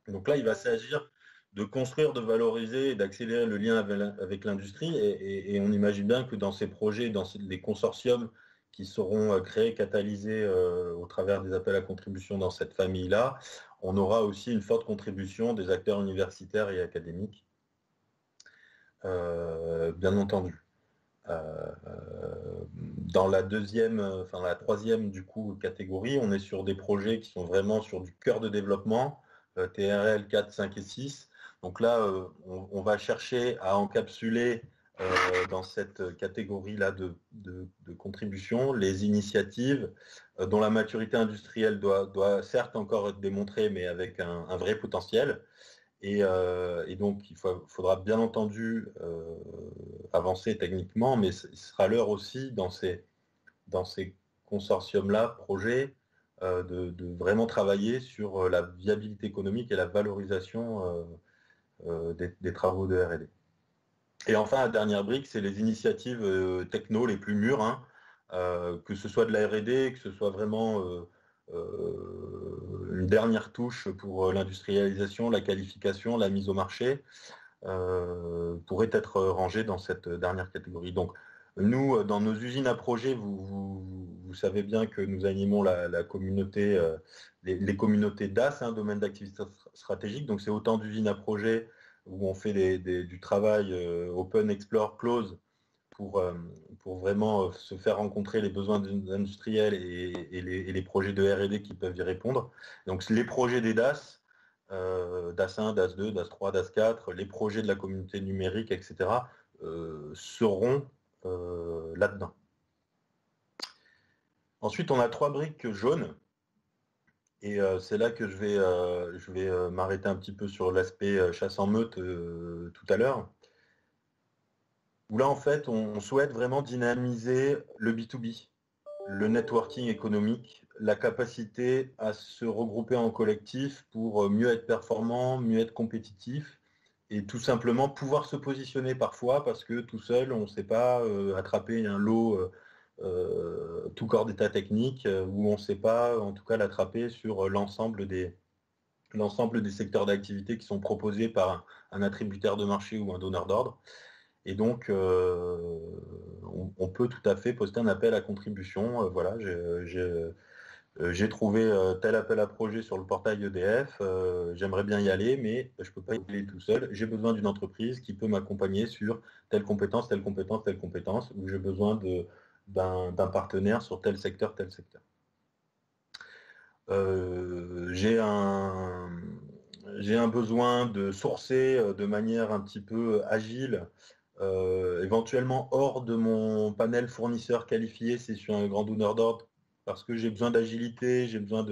Donc là, il va s'agir de construire, de valoriser et d'accélérer le lien avec l'industrie. Et on imagine bien que dans ces projets, dans les consortiums qui seront créés, catalysés au travers des appels à contribution dans cette famille-là, on aura aussi une forte contribution des acteurs universitaires et académiques, bien entendu. Dans la troisième du coup catégorie, on est sur des projets qui sont vraiment sur du cœur de développement, TRL 4, 5 et 6. Donc là, on va chercher à encapsuler dans cette catégorie-là de contribution les initiatives dont la maturité industrielle doit certes encore être démontrée, mais avec un vrai potentiel. Et donc, il faudra bien entendu avancer techniquement, mais ce sera l'heure aussi dans ces consortiums-là, projets, de vraiment travailler sur la viabilité économique et la valorisation des travaux de R&D. Et enfin, la dernière brique, c'est les initiatives techno les plus mûres, hein, que ce soit de la R&D, que ce soit vraiment une dernière touche pour l'industrialisation, la qualification, la mise au marché, pourrait être rangée dans cette dernière catégorie. Donc, nous, dans nos usines à projets, vous savez bien que nous animons la communauté, les communautés DAS, hein, domaine d'activité stratégique. Donc, c'est autant d'usines à projets où on fait du travail open, explore, close pour vraiment se faire rencontrer les besoins des industriels et les projets de R&D qui peuvent y répondre. Donc les projets des DAS, DAS 1, DAS 2, DAS 3, DAS 4, les projets de la communauté numérique, etc., seront là-dedans. Ensuite, on a 3 briques jaunes. Et c'est là que je vais m'arrêter un petit peu sur l'aspect chasse en meute tout à l'heure. Où là, en fait, on souhaite vraiment dynamiser le B2B, le networking économique, la capacité à se regrouper en collectif pour mieux être performant, mieux être compétitif et tout simplement pouvoir se positionner parfois parce que tout seul, on ne sait pas attraper un lot tout corps d'état technique où on ne sait pas, en tout cas, l'attraper sur l'ensemble des secteurs d'activité qui sont proposés par un attributaire de marché ou un donneur d'ordre. Et donc, on peut tout à fait poster un appel à contribution. Voilà, j'ai trouvé tel appel à projet sur le portail EDF, j'aimerais bien y aller, mais je ne peux pas y aller tout seul. J'ai besoin d'une entreprise qui peut m'accompagner sur telle compétence, telle compétence, telle compétence, ou j'ai besoin d'un partenaire sur tel secteur, tel secteur. J'ai un besoin de sourcer de manière un petit peu agile, éventuellement hors de mon panel fournisseur qualifié, c'est sur un grand donneur d'ordre, parce que j'ai besoin d'agilité, j'ai besoin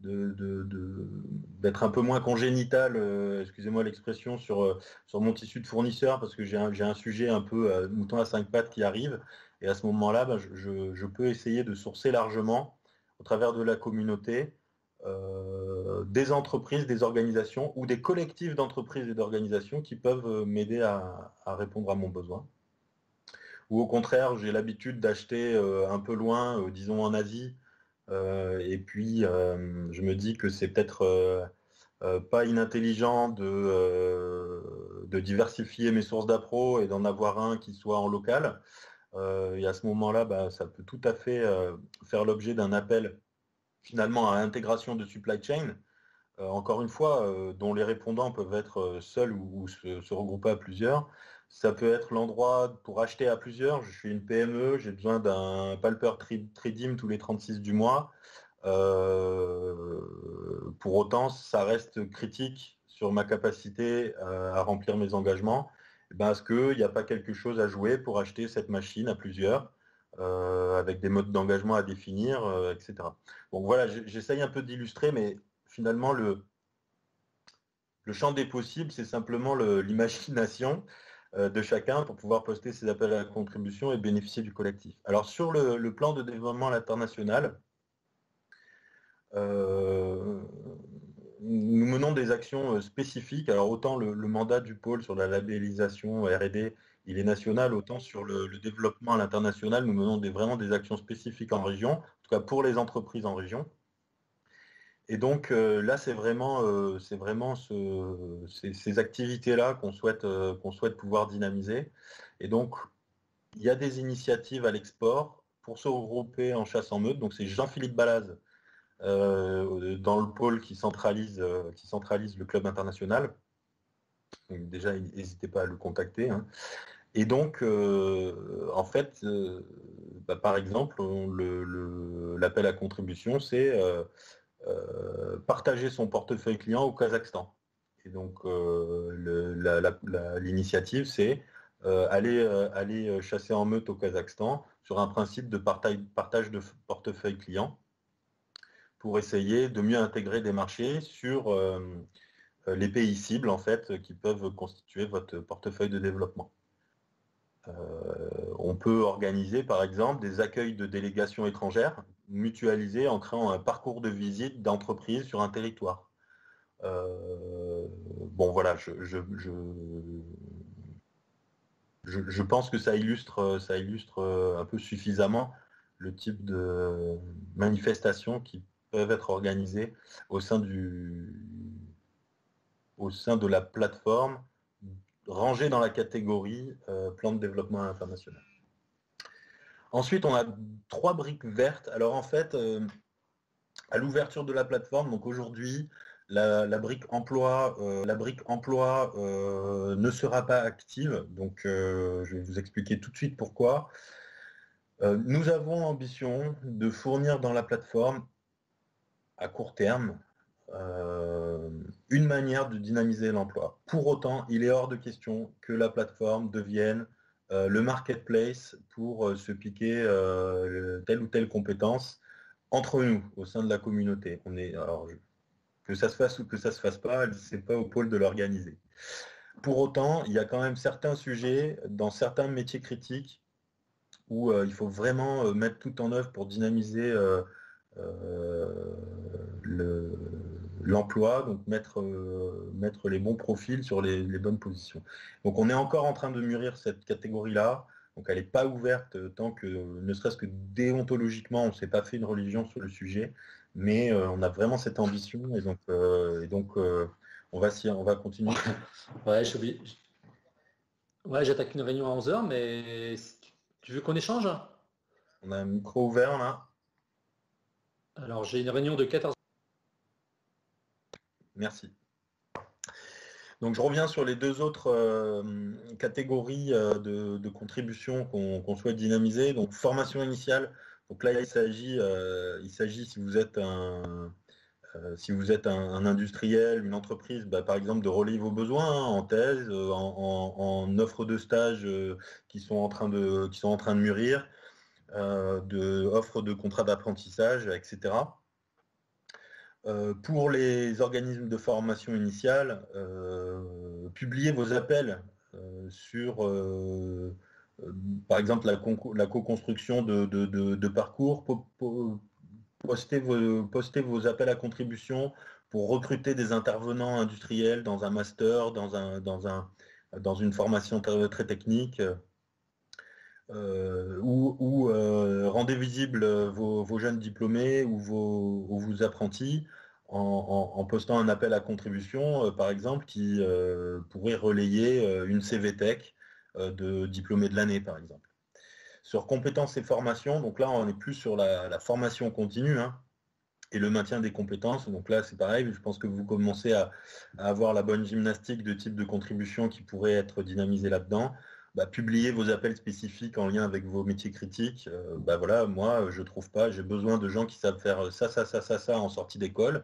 d'être un peu moins congénital, excusez-moi l'expression, sur mon tissu de fournisseur, parce que j'ai un sujet un peu mouton à 5 pattes qui arrive, et à ce moment-là, je peux essayer de sourcer largement au travers de la communauté, des entreprises, des organisations ou des collectifs d'entreprises et d'organisations qui peuvent m'aider à répondre à mon besoin. Ou au contraire, j'ai l'habitude d'acheter un peu loin, disons en Asie, et puis je me dis que c'est peut-être pas inintelligent de diversifier mes sources d'appro et d'en avoir un qui soit en local. Et à ce moment-là, ça peut tout à fait faire l'objet d'un appel finalement à l'intégration de supply chain, encore une fois, dont les répondants peuvent être seuls ou se regrouper à plusieurs. Ça peut être l'endroit pour acheter à plusieurs. Je suis une PME, j'ai besoin d'un palper Tridim tous les 36 du mois. Pour autant, ça reste critique sur ma capacité à remplir mes engagements. Est-ce qu'il n'y a pas quelque chose à jouer pour acheter cette machine à plusieurs avec des modes d'engagement à définir, etc. Donc voilà, j'essaye un peu d'illustrer, mais finalement, le champ des possibles, c'est simplement l'imagination de chacun pour pouvoir poster ses appels à la contribution et bénéficier du collectif. Alors sur le plan de développement à l'international, nous menons des actions spécifiques. Alors autant le mandat du pôle sur la labellisation R&D, il est national, autant sur le développement à l'international, nous menons vraiment des actions spécifiques en région, en tout cas pour les entreprises en région. Et donc là, c'est vraiment ces activités-là qu'on souhaite pouvoir dynamiser. Et donc, il y a des initiatives à l'export pour se regrouper en chasse en meute. Donc c'est Jean-Philippe Balaz dans le pôle qui centralise le club international. Donc, déjà, n'hésitez pas à le contacter. Hein. Et donc, en fait, par exemple, l'appel à contribution, c'est partager son portefeuille client au Kazakhstan. Et donc, l'initiative, c'est aller chasser en meute au Kazakhstan sur un principe de partage de portefeuille client pour essayer de mieux intégrer des marchés sur les pays cibles, en fait, qui peuvent constituer votre portefeuille de développement. On peut organiser, par exemple, des accueils de délégations étrangères mutualisés en créant un parcours de visite d'entreprise sur un territoire. Bon, voilà, je pense que ça illustre un peu suffisamment le type de manifestations qui peuvent être organisées au sein de la plateforme rangée dans la catégorie plan de développement international. Ensuite, on a 3 briques vertes. Alors en fait, à l'ouverture de la plateforme, donc aujourd'hui, la brique emploi, ne sera pas active. Donc, je vais vous expliquer tout de suite pourquoi. Nous avons l'ambition de fournir dans la plateforme, à court terme, une manière de dynamiser l'emploi. Pour autant, il est hors de question que la plateforme devienne le marketplace pour se piquer telle ou telle compétence entre nous, au sein de la communauté. Que ça se fasse ou que ça se fasse pas, c'est pas au pôle de l'organiser. Pour autant, il y a quand même certains sujets, dans certains métiers critiques, où il faut vraiment mettre tout en œuvre pour dynamiser l'emploi, donc mettre les bons profils sur les bonnes positions. Donc on est encore en train de mûrir cette catégorie-là, donc elle n'est pas ouverte tant que, ne serait-ce que déontologiquement, on ne s'est pas fait une religion sur le sujet, mais on a vraiment cette ambition, et donc on va continuer. Ouais, ouais, j'attaque une réunion à 11h, mais tu veux qu'on échange? On a un micro ouvert là. Alors j'ai une réunion de 14h. Merci. Donc je reviens sur les deux autres catégories de contributions qu'on souhaite dynamiser. Donc formation initiale. Donc là il s'agit si vous êtes un industriel, une entreprise, par exemple de relayer vos besoins en thèse, en offre de stage qui sont en train de mûrir, de offres de contrats d'apprentissage, etc. Pour les organismes de formation initiale, publiez vos appels sur, par exemple, la co-construction de parcours. Postez vos appels à contribution pour recruter des intervenants industriels dans un master, dans une formation très technique. Ou rendez visibles vos jeunes diplômés ou vos apprentis en postant un appel à contribution, par exemple, qui pourrait relayer une CVTech de diplômé de l'année, par exemple. Sur compétences et formations, donc là, on est plus sur la formation continue et le maintien des compétences. Donc là, c'est pareil, je pense que vous commencez à avoir la bonne gymnastique de type de contribution qui pourrait être dynamisée là-dedans. Publiez vos appels spécifiques en lien avec vos métiers critiques. Voilà, moi, je trouve pas, j'ai besoin de gens qui savent faire ça en sortie d'école.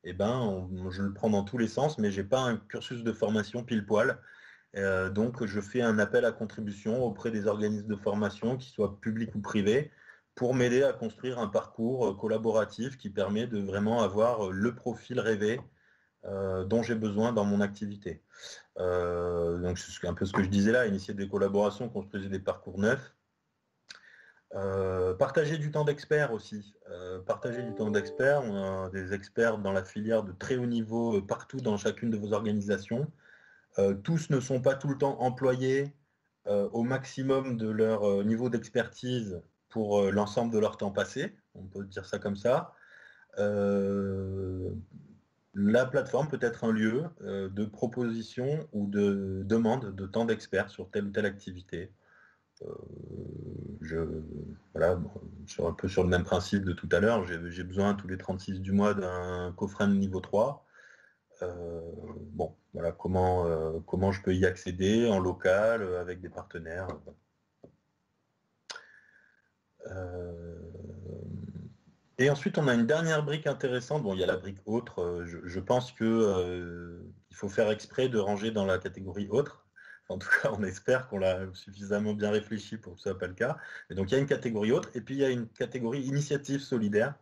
Je le prends dans tous les sens, mais j'ai pas un cursus de formation pile poil. Donc, je fais un appel à contribution auprès des organismes de formation, qu'ils soient publics ou privés, pour m'aider à construire un parcours collaboratif qui permet de vraiment avoir le profil rêvé dont j'ai besoin dans mon activité. Donc c'est un peu ce que je disais là, initier des collaborations, construire des parcours neufs. Partager du temps d'experts aussi. Partager du temps d'experts. On a des experts dans la filière de très haut niveau partout dans chacune de vos organisations. Tous ne sont pas tout le temps employés au maximum de leur niveau d'expertise pour l'ensemble de leur temps passé. On peut dire ça comme ça. La plateforme peut être un lieu de proposition ou de demande de temps d'experts sur telle ou telle activité. Voilà, un peu sur le même principe de tout à l'heure, j'ai besoin tous les 36 du mois d'un coffret de niveau 3. Voilà, comment je peux y accéder en local, avec des partenaires. Et ensuite, on a une dernière brique intéressante. Bon, il y a la brique autre. Je pense que il faut faire exprès de ranger dans la catégorie autre. En tout cas, on espère qu'on l'a suffisamment bien réfléchi pour que ce soit pas le cas. Et donc, il y a une catégorie autre. Et puis, il y a une catégorie initiative solidaire.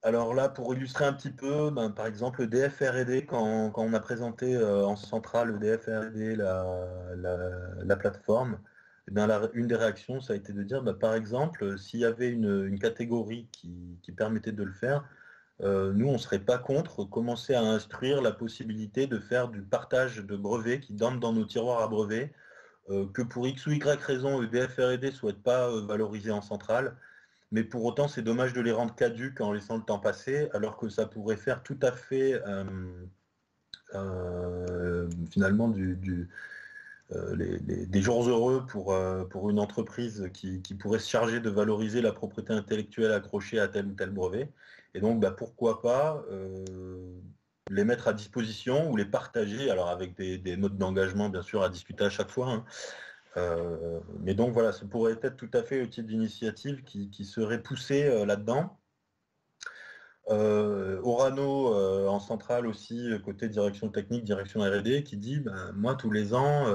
Alors là, pour illustrer un petit peu, par exemple, le DFR&D, quand on a présenté en centrale le DFR&D, la plateforme, une des réactions, ça a été de dire, par exemple, s'il y avait une catégorie qui permettait de le faire, nous, on ne serait pas contre commencer à instruire la possibilité de faire du partage de brevets qui dorment dans nos tiroirs à brevets, que pour X ou Y raison, le DFR&D ne souhaite pas valoriser en centrale, mais pour autant, c'est dommage de les rendre caduques en laissant le temps passer, alors que ça pourrait faire tout à fait, finalement, des jours heureux pour une entreprise qui pourrait se charger de valoriser la propriété intellectuelle accrochée à tel ou tel brevet. Et donc, pourquoi pas les mettre à disposition ou les partager, alors avec des notes d'engagement, bien sûr, à discuter à chaque fois. Mais donc, voilà, ça pourrait être tout à fait le type d'initiative qui serait poussée là-dedans. Orano en centrale aussi, côté direction technique, direction R&D, qui dit moi tous les ans,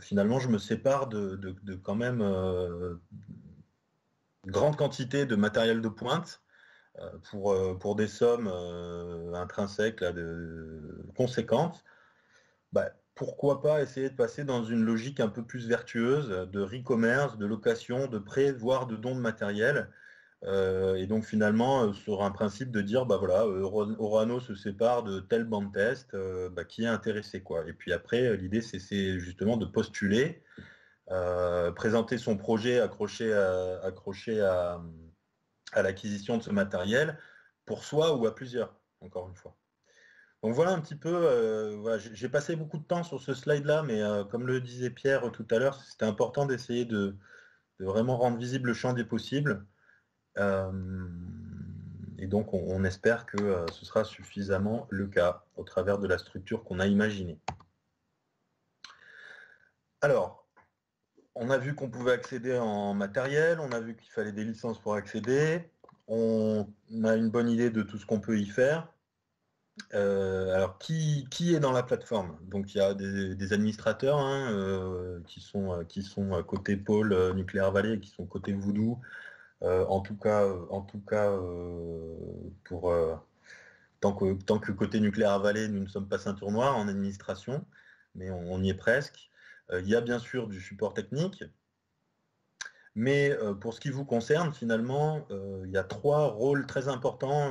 finalement je me sépare de quand même une grande quantité de matériel de pointe pour des sommes intrinsèques là, conséquentes. Pourquoi pas essayer de passer dans une logique un peu plus vertueuse de re-commerce, de location, de prêt, voire de don de matériel. Et donc finalement sur un principe de dire voilà, Orano se sépare de telle bande test qui est intéressé quoi. Et puis après l'idée c'est justement de postuler, présenter son projet accroché à l'acquisition de ce matériel pour soi ou à plusieurs, encore une fois. Donc voilà un petit peu, voilà, j'ai passé beaucoup de temps sur ce slide là, mais comme le disait Pierre tout à l'heure, c'était important d'essayer de vraiment rendre visible le champ des possibles. Et donc on espère que ce sera suffisamment le cas au travers de la structure qu'on a imaginée. Alors, on a vu qu'on pouvait accéder en matériel, on a vu qu'il fallait des licences pour accéder, on a une bonne idée de tout ce qu'on peut y faire. Alors, qui est dans la plateforme? Donc, il y a des administrateurs qui sont côté pôle Nucléaire Vallée et qui sont côté Voodoo. En tout cas, pour tant que côté Nucléaire Vallée, nous ne sommes pas ceinture noire en administration, mais on y est presque. Il y a bien sûr du support technique, mais pour ce qui vous concerne, finalement, il y a 3 rôles très importants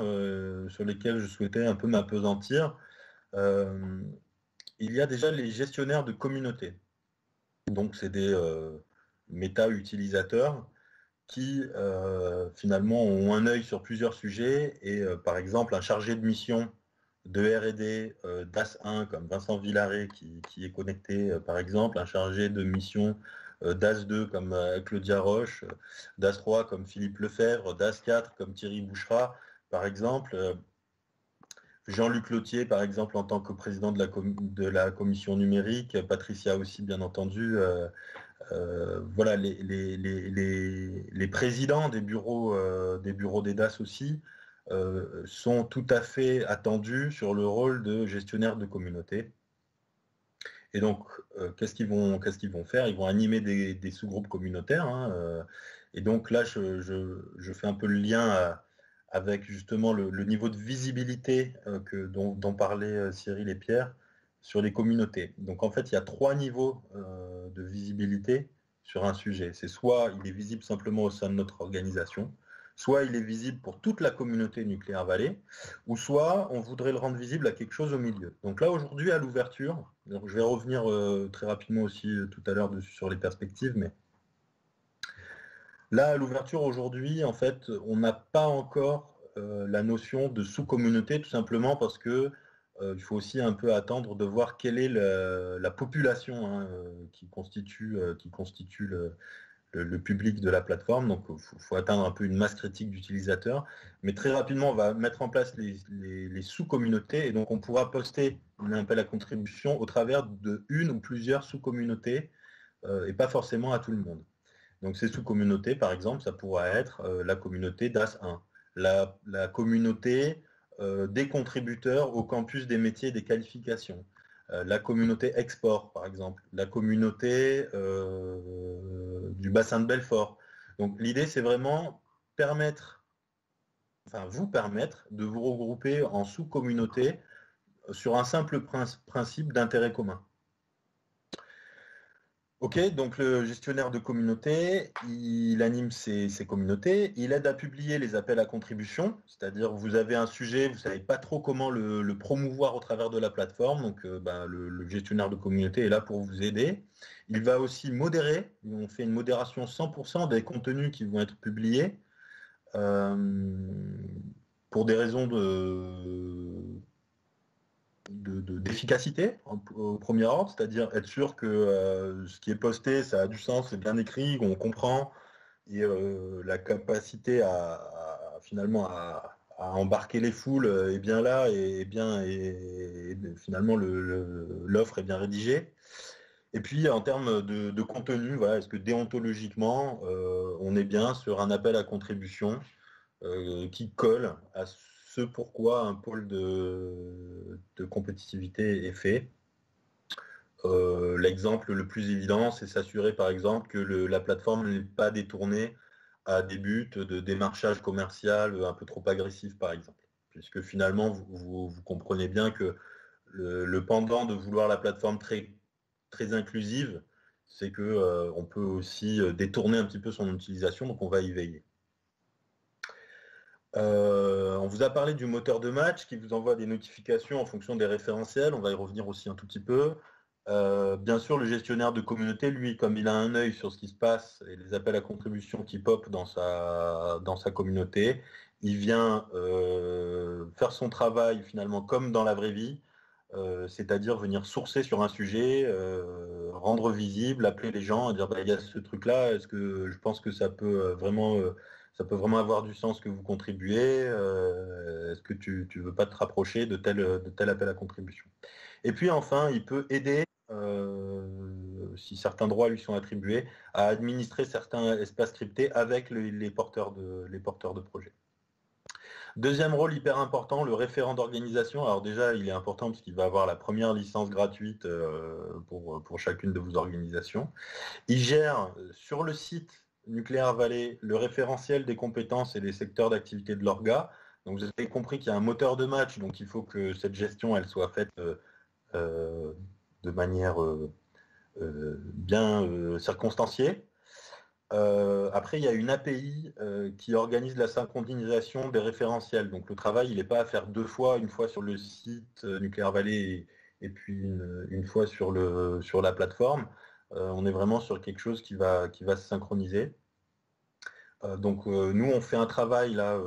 sur lesquels je souhaitais un peu m'appesantir. Il y a déjà les gestionnaires de communauté. Donc, c'est des méta-utilisateurs qui finalement ont un œil sur plusieurs sujets et par exemple un chargé de mission de R&D DAS1 comme Vincent Villaret qui est connecté par exemple, un chargé de mission DAS2 comme Claudia Roche, DAS3 comme Philippe Lefebvre, DAS4 comme Thierry Bouchera par exemple, Jean-Luc Lautier par exemple en tant que président de la commission numérique, Patricia aussi bien entendu, voilà, les présidents des bureaux des DAS aussi sont tout à fait attendus sur le rôle de gestionnaire de communauté. Et donc, qu'est-ce qu'ils vont faire? Ils vont animer des sous-groupes communautaires. Et donc là, je fais un peu le lien avec justement le niveau de visibilité dont parlaient Cyril et Pierre sur les communautés. Donc en fait, il y a 3 niveaux de visibilité sur un sujet. C'est soit il est visible simplement au sein de notre organisation, soit il est visible pour toute la communauté Nucléaire Vallée, ou soit on voudrait le rendre visible à quelque chose au milieu. Donc là, aujourd'hui, à l'ouverture, je vais revenir très rapidement aussi tout à l'heure sur les perspectives, mais là, à l'ouverture, aujourd'hui, en fait, on n'a pas encore la notion de sous-communauté, tout simplement parce que il faut aussi un peu attendre de voir quelle est la population qui constitue le public de la plateforme. Donc, il faut atteindre un peu une masse critique d'utilisateurs. Mais très rapidement, on va mettre en place les sous-communautés et donc on pourra poster un appel à contribution au travers de une ou plusieurs sous-communautés et pas forcément à tout le monde. Donc ces sous-communautés, par exemple, ça pourra être la communauté DAS1, la communauté des contributeurs au campus des métiers et des qualifications, la communauté export, par exemple, la communauté du bassin de Belfort. Donc l'idée, c'est vraiment vous permettre de vous regrouper en sous-communautés sur un simple principe d'intérêt commun. Ok, donc le gestionnaire de communauté, il anime ces communautés, il aide à publier les appels à contribution, c'est-à-dire vous avez un sujet, vous ne savez pas trop comment le promouvoir au travers de la plateforme, donc le gestionnaire de communauté est là pour vous aider. Il va aussi modérer, on fait une modération 100% des contenus qui vont être publiés pour des raisons d'efficacité au premier ordre, c'est-à-dire être sûr que ce qui est posté, ça a du sens, c'est bien écrit, on comprend, et la capacité finalement à embarquer les foules est bien là, et finalement l'offre est bien rédigée. Et puis en termes de contenu, voilà, est-ce que déontologiquement, on est bien sur un appel à contribution qui colle à ce pourquoi un pôle de compétitivité est fait. L'exemple le plus évident, c'est s'assurer par exemple que la plateforme n'est pas détournée à des buts de démarchage commercial un peu trop agressif par exemple. Puisque finalement, vous comprenez bien que le pendant de vouloir la plateforme très, très inclusive, c'est qu'on peut aussi détourner un petit peu son utilisation, donc on va y veiller. On vous a parlé du moteur de match qui vous envoie des notifications en fonction des référentiels, on va y revenir aussi un tout petit peu. Bien sûr, le gestionnaire de communauté, lui, comme il a un œil sur ce qui se passe et les appels à contribution qui pop dans sa communauté, il vient faire son travail finalement comme dans la vraie vie, c'est-à-dire venir sourcer sur un sujet, rendre visible, appeler les gens, dire bah, il y a ce truc-là, est-ce que je pense que ça peut vraiment avoir du sens que vous contribuez, est-ce que tu ne veux pas te rapprocher de tel appel à contribution. Et puis enfin, il peut aider, si certains droits lui sont attribués, à administrer certains espaces cryptés avec les porteurs de projets. Deuxième rôle hyper important, le référent d'organisation. Alors déjà, il est important parce qu'il va avoir la première licence gratuite pour chacune de vos organisations. Il gère sur le site Nucléaire Vallée le référentiel des compétences et des secteurs d'activité de l'orga. Donc vous avez compris qu'il y a un moteur de match, donc il faut que cette gestion elle soit faite de manière bien circonstanciée. Après, il y a une API qui organise la synchronisation des référentiels. Donc le travail, il n'est pas à faire deux fois, une fois sur le site Nucléaire Vallée et puis une fois sur la plateforme. On est vraiment sur quelque chose qui va se synchroniser. Donc nous, on fait un travail là.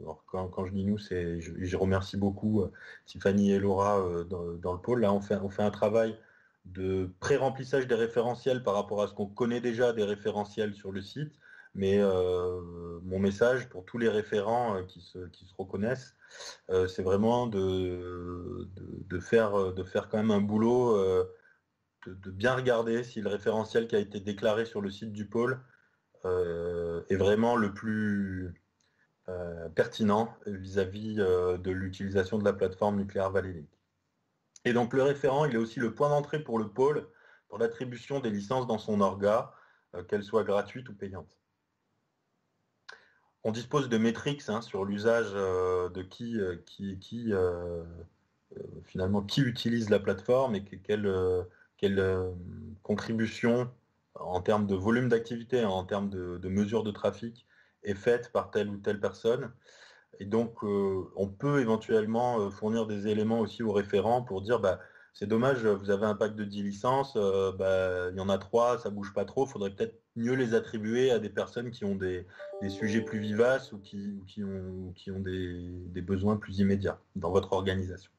Alors, quand je dis nous, je remercie beaucoup Tiffany et Laura dans le pôle. Là, on fait un travail de pré-remplissage des référentiels par rapport à ce qu'on connaît déjà des référentiels sur le site. Mais mon message pour tous les référents qui se reconnaissent, c'est vraiment de faire quand même un boulot, de bien regarder si le référentiel qui a été déclaré sur le site du pôle est vraiment le plus pertinent vis-à-vis de l'utilisation de la plateforme Nucléaire Vallée Link. Et donc le référent, il est aussi le point d'entrée pour le pôle pour l'attribution des licences dans son orga, qu'elles soient gratuites ou payantes. On dispose de métriques sur l'usage de finalement qui utilise la plateforme et quelle contribution en termes de volume d'activité, en termes de mesures de trafic est faite par telle ou telle personne. Et donc, on peut éventuellement fournir des éléments aussi aux référents pour dire c'est dommage, vous avez un pack de 10 licences, il y en a 3, ça bouge pas trop, il faudrait peut-être mieux les attribuer à des personnes qui ont des sujets plus vivaces ou qui ont des besoins plus immédiats dans votre organisation.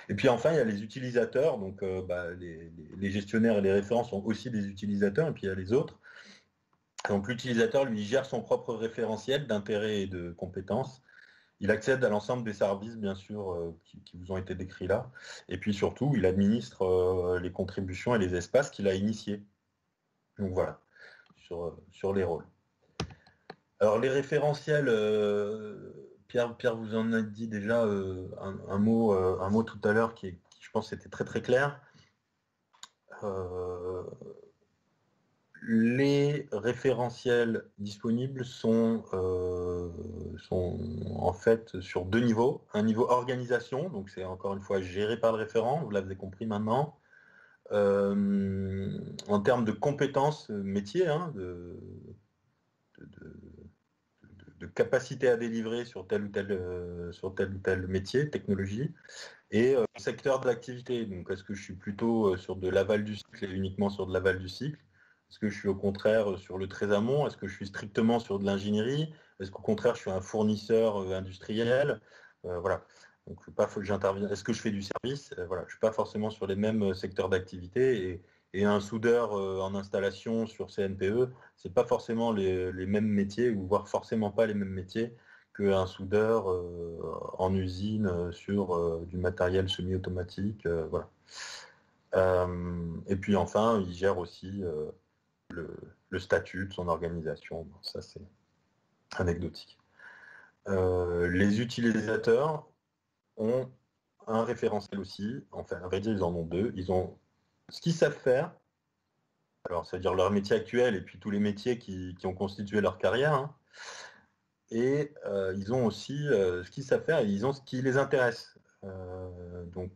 Et puis enfin, il y a les utilisateurs, donc les gestionnaires et les référents sont aussi des utilisateurs, et puis il y a les autres. Donc l'utilisateur, lui, gère son propre référentiel d'intérêt et de compétences. Il accède à l'ensemble des services, bien sûr, qui vous ont été décrits là. Et puis surtout, il administre les contributions et les espaces qu'il a initiés. Donc voilà, sur les rôles. Alors les référentiels, Pierre vous en a dit déjà un mot tout à l'heure qui, je pense, était très très clair. Les référentiels disponibles sont en fait sur deux niveaux. Un niveau organisation, donc c'est encore une fois géré par le référent, vous l'avez compris maintenant. En termes de compétences métiers, de capacité à délivrer sur tel ou tel métier, technologie, et secteur de l'activité. Donc est-ce que je suis plutôt sur de l'aval du cycle et uniquement sur de l'aval du cycle? Est-ce que je suis au contraire sur le très amont? Est-ce que je suis strictement sur de l'ingénierie? Est-ce qu'au contraire je suis un fournisseur industriel? Voilà. Donc, j'interviens. Est-ce que je fais du service? Voilà, je suis pas forcément sur les mêmes secteurs d'activité et un soudeur en installation sur CNPE, c'est pas forcément les mêmes métiers ou voire forcément pas les mêmes métiers qu'un soudeur en usine sur du matériel semi-automatique. Voilà. Et puis enfin, il gère aussi le statut de son organisation. Bon, ça, c'est anecdotique. Les utilisateurs ont un référentiel aussi. Enfin, à vrai dire, ils en ont deux. Ils ont ce qu'ils savent faire, alors c'est-à-dire leur métier actuel et puis tous les métiers qui ont constitué leur carrière. Hein. Et ils ont aussi ce qu'ils savent faire et ils ont ce qui les intéresse. Donc,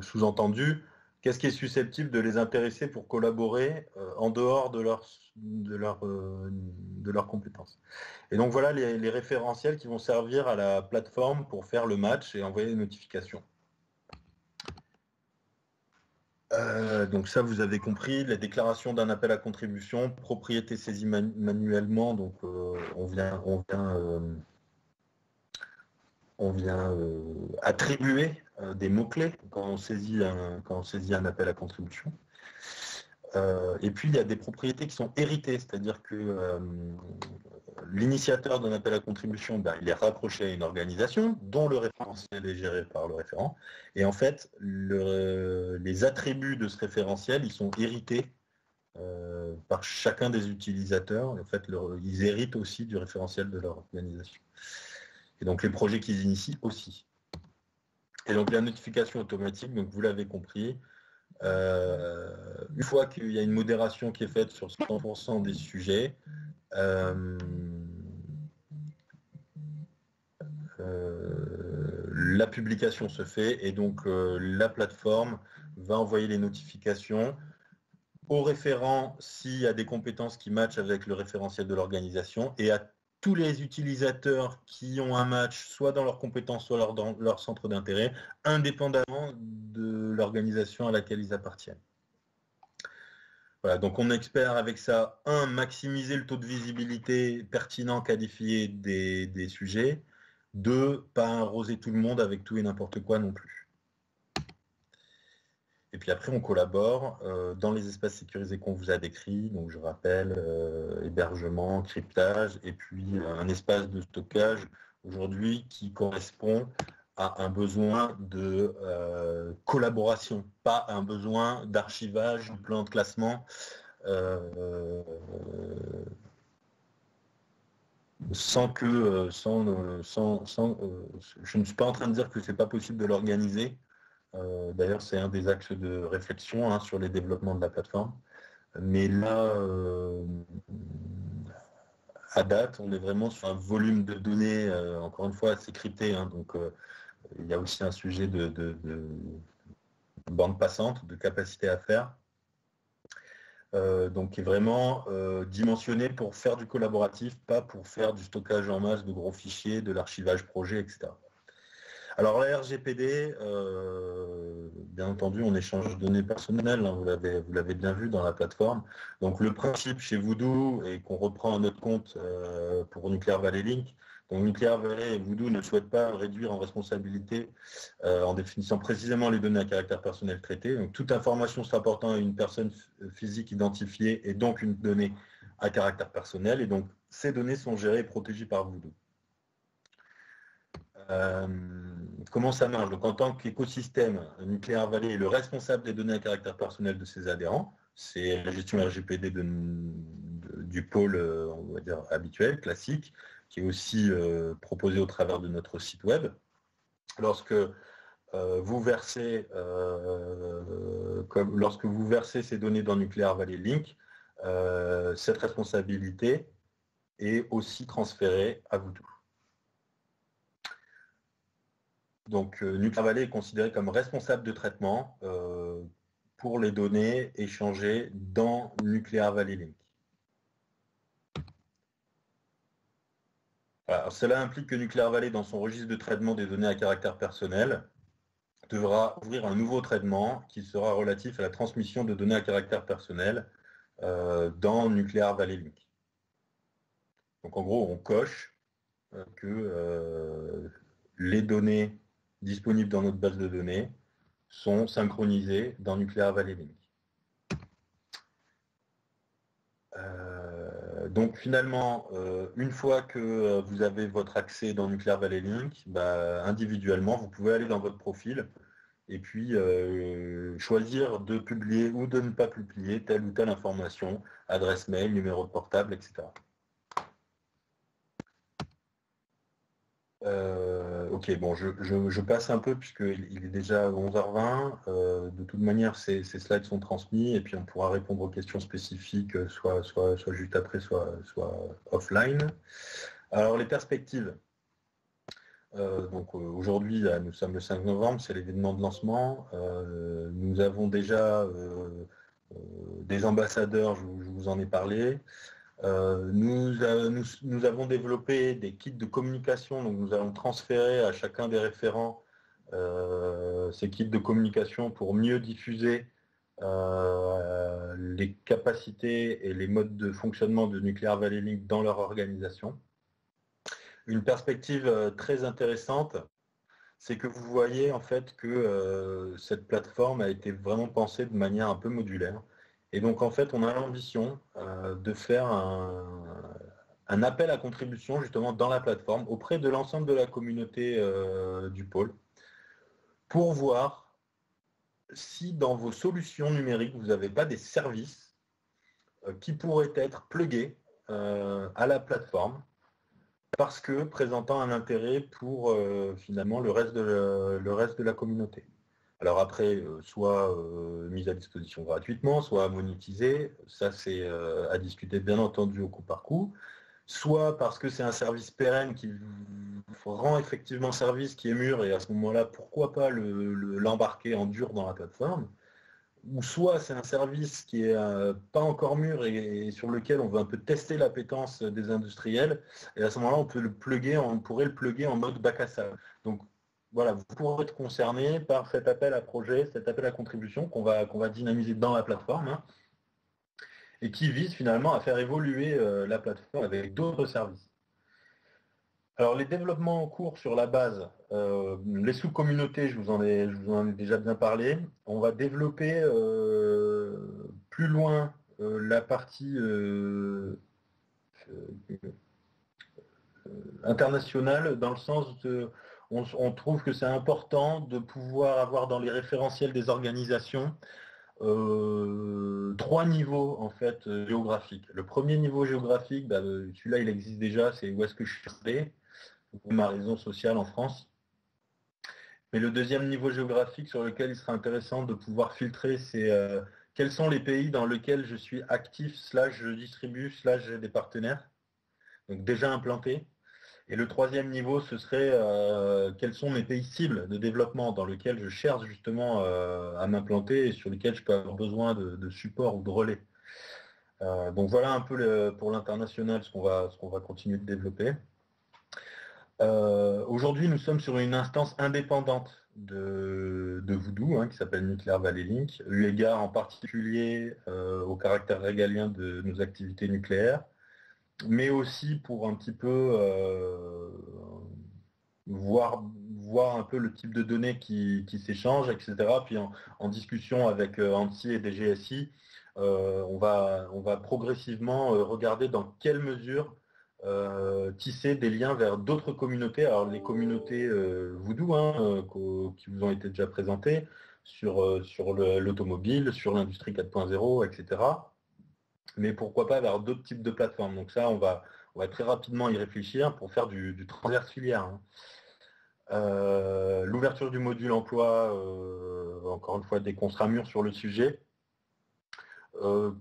sous-entendu, qu'est-ce qui est susceptible de les intéresser pour collaborer en dehors de leurs compétences. Et donc voilà les référentiels qui vont servir à la plateforme pour faire le match et envoyer les notifications. Donc ça, vous avez compris, la déclaration d'un appel à contribution, propriété saisie manuellement, donc on vient attribuer des mots-clés quand on saisit un appel à contribution. Et puis, il y a des propriétés qui sont héritées, c'est-à-dire que l'initiateur d'un appel à contribution, il est raccroché à une organisation dont le référentiel est géré par le référent. Et en fait, les attributs de ce référentiel, ils sont hérités par chacun des utilisateurs. En fait, ils héritent aussi du référentiel de leur organisation. Et donc, les projets qu'ils initient aussi. Et donc, la notification automatique, donc vous l'avez compris, une fois qu'il y a une modération qui est faite sur 100% des sujets, la publication se fait et donc la plateforme va envoyer les notifications au référent s'il y a des compétences qui matchent avec le référentiel de l'organisation et à tous les utilisateurs qui ont un match soit dans leurs compétences, soit dans leur centre d'intérêt, indépendamment de l'organisation à laquelle ils appartiennent. Voilà, donc on espère avec ça, maximiser le taux de visibilité pertinent, qualifié des sujets, 2, pas arroser tout le monde avec tout et n'importe quoi non plus. Et puis après, on collabore dans les espaces sécurisés qu'on vous a décrits. Donc, je rappelle, hébergement, cryptage, et puis un espace de stockage aujourd'hui qui correspond à un besoin de collaboration, pas un besoin d'archivage, de plan de classement. Je ne suis pas en train de dire que c'est pas possible de l'organiser. D'ailleurs, c'est un des axes de réflexion sur les développements de la plateforme. Mais là, à date, on est vraiment sur un volume de données, encore une fois, assez crypté. Donc, il y a aussi un sujet de bande passante, de capacité à faire. Donc, qui est vraiment dimensionné pour faire du collaboratif, pas pour faire du stockage en masse de gros fichiers, de l'archivage projet, etc. Alors la RGPD, bien entendu, on échange de données personnelles, vous l'avez bien vu dans la plateforme. Donc le principe chez Voodoo, et qu'on reprend à notre compte pour Nuclear Valley Link, donc Nuclear Valley et Voodoo ne souhaitent pas réduire en responsabilité en définissant précisément les données à caractère personnel traitées. Donc toute information se rapportant à une personne physique identifiée est donc une donnée à caractère personnel, et donc ces données sont gérées et protégées par Voodoo. Comment ça marche? Donc, en tant qu'écosystème, Nuclear Valley est le responsable des données à caractère personnel de ses adhérents. C'est la gestion RGPD du pôle, on va dire, habituel, classique, qui est aussi proposé au travers de notre site web. Lorsque vous versez ces données dans Nuclear Valley Link, cette responsabilité est aussi transférée à Voodoo. Donc, Nuclear Valley est considéré comme responsable de traitement pour les données échangées dans Nuclear Valley Link. Alors, cela implique que Nuclear Valley, dans son registre de traitement des données à caractère personnel, devra ouvrir un nouveau traitement qui sera relatif à la transmission de données à caractère personnel dans Nuclear Valley Link. Donc, en gros, on coche que les données disponibles dans notre base de données sont synchronisées dans Nuclear Valley Link. Donc finalement, une fois que vous avez votre accès dans Nuclear Valley Link, individuellement, vous pouvez aller dans votre profil et puis choisir de publier ou de ne pas publier telle ou telle information, adresse mail, numéro de portable, etc. Ok, bon, je passe un peu puisqu'il est déjà 11h20. De toute manière, ces slides sont transmis et puis on pourra répondre aux questions spécifiques, soit juste après, soit offline. Alors, les perspectives. Aujourd'hui, nous sommes le 5 novembre, c'est l'événement de lancement. Nous avons déjà des ambassadeurs, je vous en ai parlé. Nous avons développé des kits de communication, donc nous allons transférer à chacun des référents ces kits de communication pour mieux diffuser les capacités et les modes de fonctionnement de Nuclear Valley Link dans leur organisation. Une perspective très intéressante, c'est que vous voyez en fait que cette plateforme a été vraiment pensée de manière un peu modulaire. Et donc, en fait, on a l'ambition de faire un appel à contribution justement dans la plateforme auprès de l'ensemble de la communauté du pôle pour voir si dans vos solutions numériques, vous n'avez pas des services qui pourraient être plugués à la plateforme parce que présentant un intérêt pour finalement le reste de la communauté. Alors après, soit mise à disposition gratuitement, soit monétisée, ça c'est à discuter bien entendu au coup par coup, soit parce que c'est un service pérenne qui rend effectivement service, qui est mûr, et à ce moment-là, pourquoi pas l'embarquer en dur dans la plateforme, ou soit c'est un service qui est pas encore mûr et sur lequel on veut un peu tester l'appétence des industriels, et à ce moment-là, on pourrait le plugger en mode bac à sable. Donc, voilà, vous pourrez être concerné par cet appel à projet, cet appel à contribution qu'on va dynamiser dans la plateforme et qui vise finalement à faire évoluer la plateforme avec d'autres services. Alors les développements en cours sur la base, les sous-communautés, je vous en ai déjà bien parlé. On va développer plus loin la partie internationale dans le sens de on trouve que c'est important de pouvoir avoir dans les référentiels des organisations 3 niveaux en fait géographiques. Le premier niveau géographique, celui-là il existe déjà, c'est où est-ce que je suis resté, ma raison sociale en France. Mais le deuxième niveau géographique sur lequel il sera intéressant de pouvoir filtrer, c'est quels sont les pays dans lesquels je suis actif, je distribue, j'ai des partenaires, donc déjà implantés. Et le troisième niveau, ce serait quels sont mes pays cibles de développement dans lesquels je cherche justement à m'implanter et sur lesquels je peux avoir besoin de support ou de relais. Donc voilà un peu pour l'international ce qu'on va continuer de développer. Aujourd'hui, nous sommes sur une instance indépendante de Voodoo qui s'appelle Nuclear Valley Link, eu égard en particulier au caractère régalien de nos activités nucléaires, mais aussi pour un petit peu voir un peu le type de données qui s'échangent, etc. Puis en discussion avec ANSSI et DGSI, on va progressivement regarder dans quelle mesure tisser des liens vers d'autres communautés. Alors les communautés Voodoo qui vous ont été déjà présentées sur l'automobile, sur l'industrie 4.0, etc. Mais pourquoi pas vers d'autres types de plateformes. Donc ça, on va très rapidement y réfléchir pour faire du transverse filière. L'ouverture du module emploi, encore une fois, dès qu'on sera mûr sur le sujet.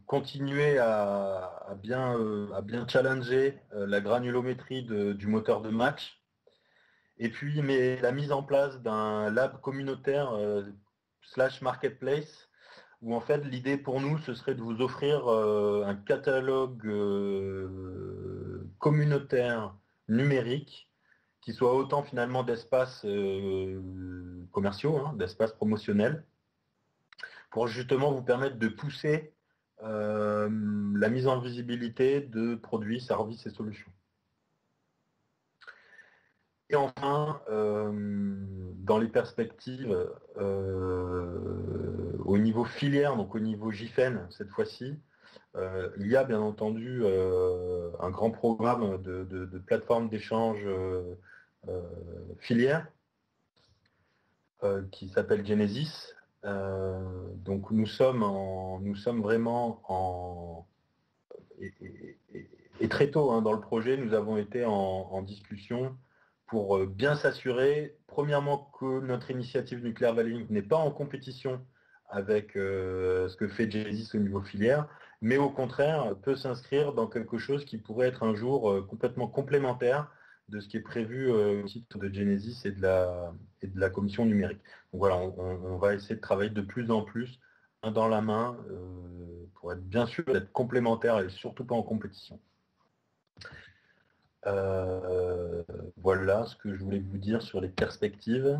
Continuer à bien challenger la granulométrie du moteur de match. Et puis, la mise en place d'un lab communautaire / marketplace, où en fait l'idée pour nous ce serait de vous offrir un catalogue communautaire numérique qui soit autant finalement d'espaces commerciaux, d'espaces promotionnels, pour justement vous permettre de pousser la mise en visibilité de produits, services et solutions. Et enfin, dans les perspectives au niveau filière, donc au niveau JFEN cette fois-ci, il y a bien entendu un grand programme de plateforme d'échange filière qui s'appelle Genesis. Donc nous sommes vraiment et très tôt dans le projet, nous avons été en discussion pour bien s'assurer, premièrement, que notre initiative Nuclear Valley Link n'est pas en compétition avec ce que fait Genesis au niveau filière, mais au contraire peut s'inscrire dans quelque chose qui pourrait être un jour complètement complémentaire de ce qui est prévu au titre de Genesis et de la commission numérique. Donc voilà, on va essayer de travailler de plus en plus main dans la main pour être bien sûr d'être complémentaire et surtout pas en compétition. Voilà ce que je voulais vous dire sur les perspectives.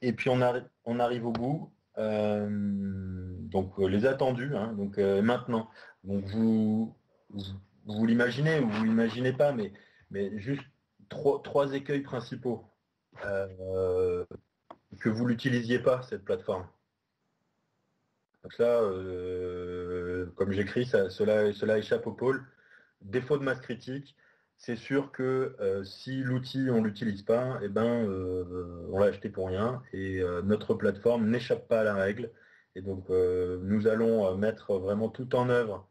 Et puis on arrive au bout. Donc les attendus. Donc maintenant, donc vous l'imaginez ou vous l'imaginez pas, mais juste trois écueils principaux que vous l'utilisiez pas cette plateforme. Donc là, comme j'écris, cela échappe au pôle. Défaut de masse critique. C'est sûr que si l'outil on ne l'utilise pas, on l'a acheté pour rien et notre plateforme n'échappe pas à la règle. Et donc nous allons mettre vraiment tout en œuvre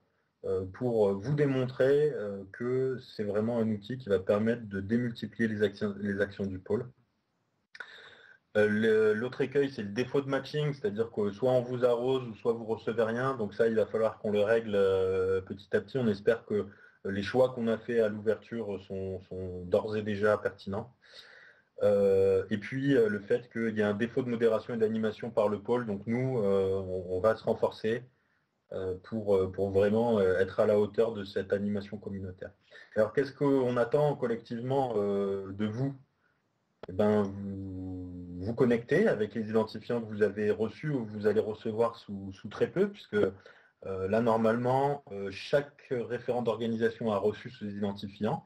pour vous démontrer que c'est vraiment un outil qui va permettre de démultiplier les actions du pôle. L'autre écueil, c'est le défaut de matching, c'est-à-dire que soit on vous arrose ou soit vous recevez rien. Donc ça, il va falloir qu'on le règle petit à petit. On espère que les choix qu'on a fait à l'ouverture sont d'ores et déjà pertinents. Et puis le fait qu'il y a un défaut de modération et d'animation par le pôle. Donc nous, on va se renforcer pour vraiment être à la hauteur de cette animation communautaire. Alors qu'est-ce qu'on attend collectivement de vous? Vous connectez avec les identifiants que vous avez reçus ou que vous allez recevoir sous très peu, puisque là, normalement, chaque référent d'organisation a reçu ses identifiants,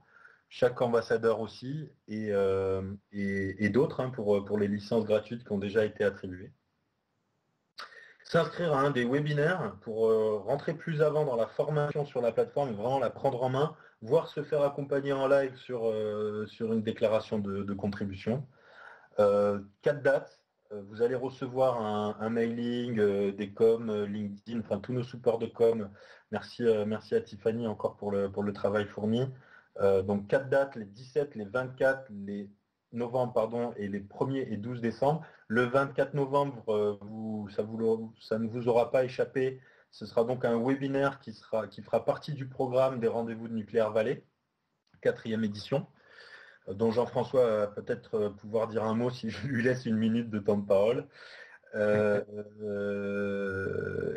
chaque ambassadeur aussi, et d'autres pour les licences gratuites qui ont déjà été attribuées. S'inscrire à un des webinaires pour rentrer plus avant dans la formation sur la plateforme, vraiment la prendre en main, voire se faire accompagner en live sur une déclaration de contribution. 4 dates, vous allez recevoir un mailing, des coms, LinkedIn, enfin tous nos supports de com. Merci à Tiffany encore pour le travail fourni. Donc 4 dates, les 17, les 24, les novembre et les 1er et 12 décembre. Le 24 novembre, ça ne vous aura pas échappé. Ce sera donc un webinaire qui fera partie du programme des rendez-vous de Nuclear Valley, 4e édition, dont Jean-François va peut-être pouvoir dire un mot si je lui laisse une minute de temps de parole.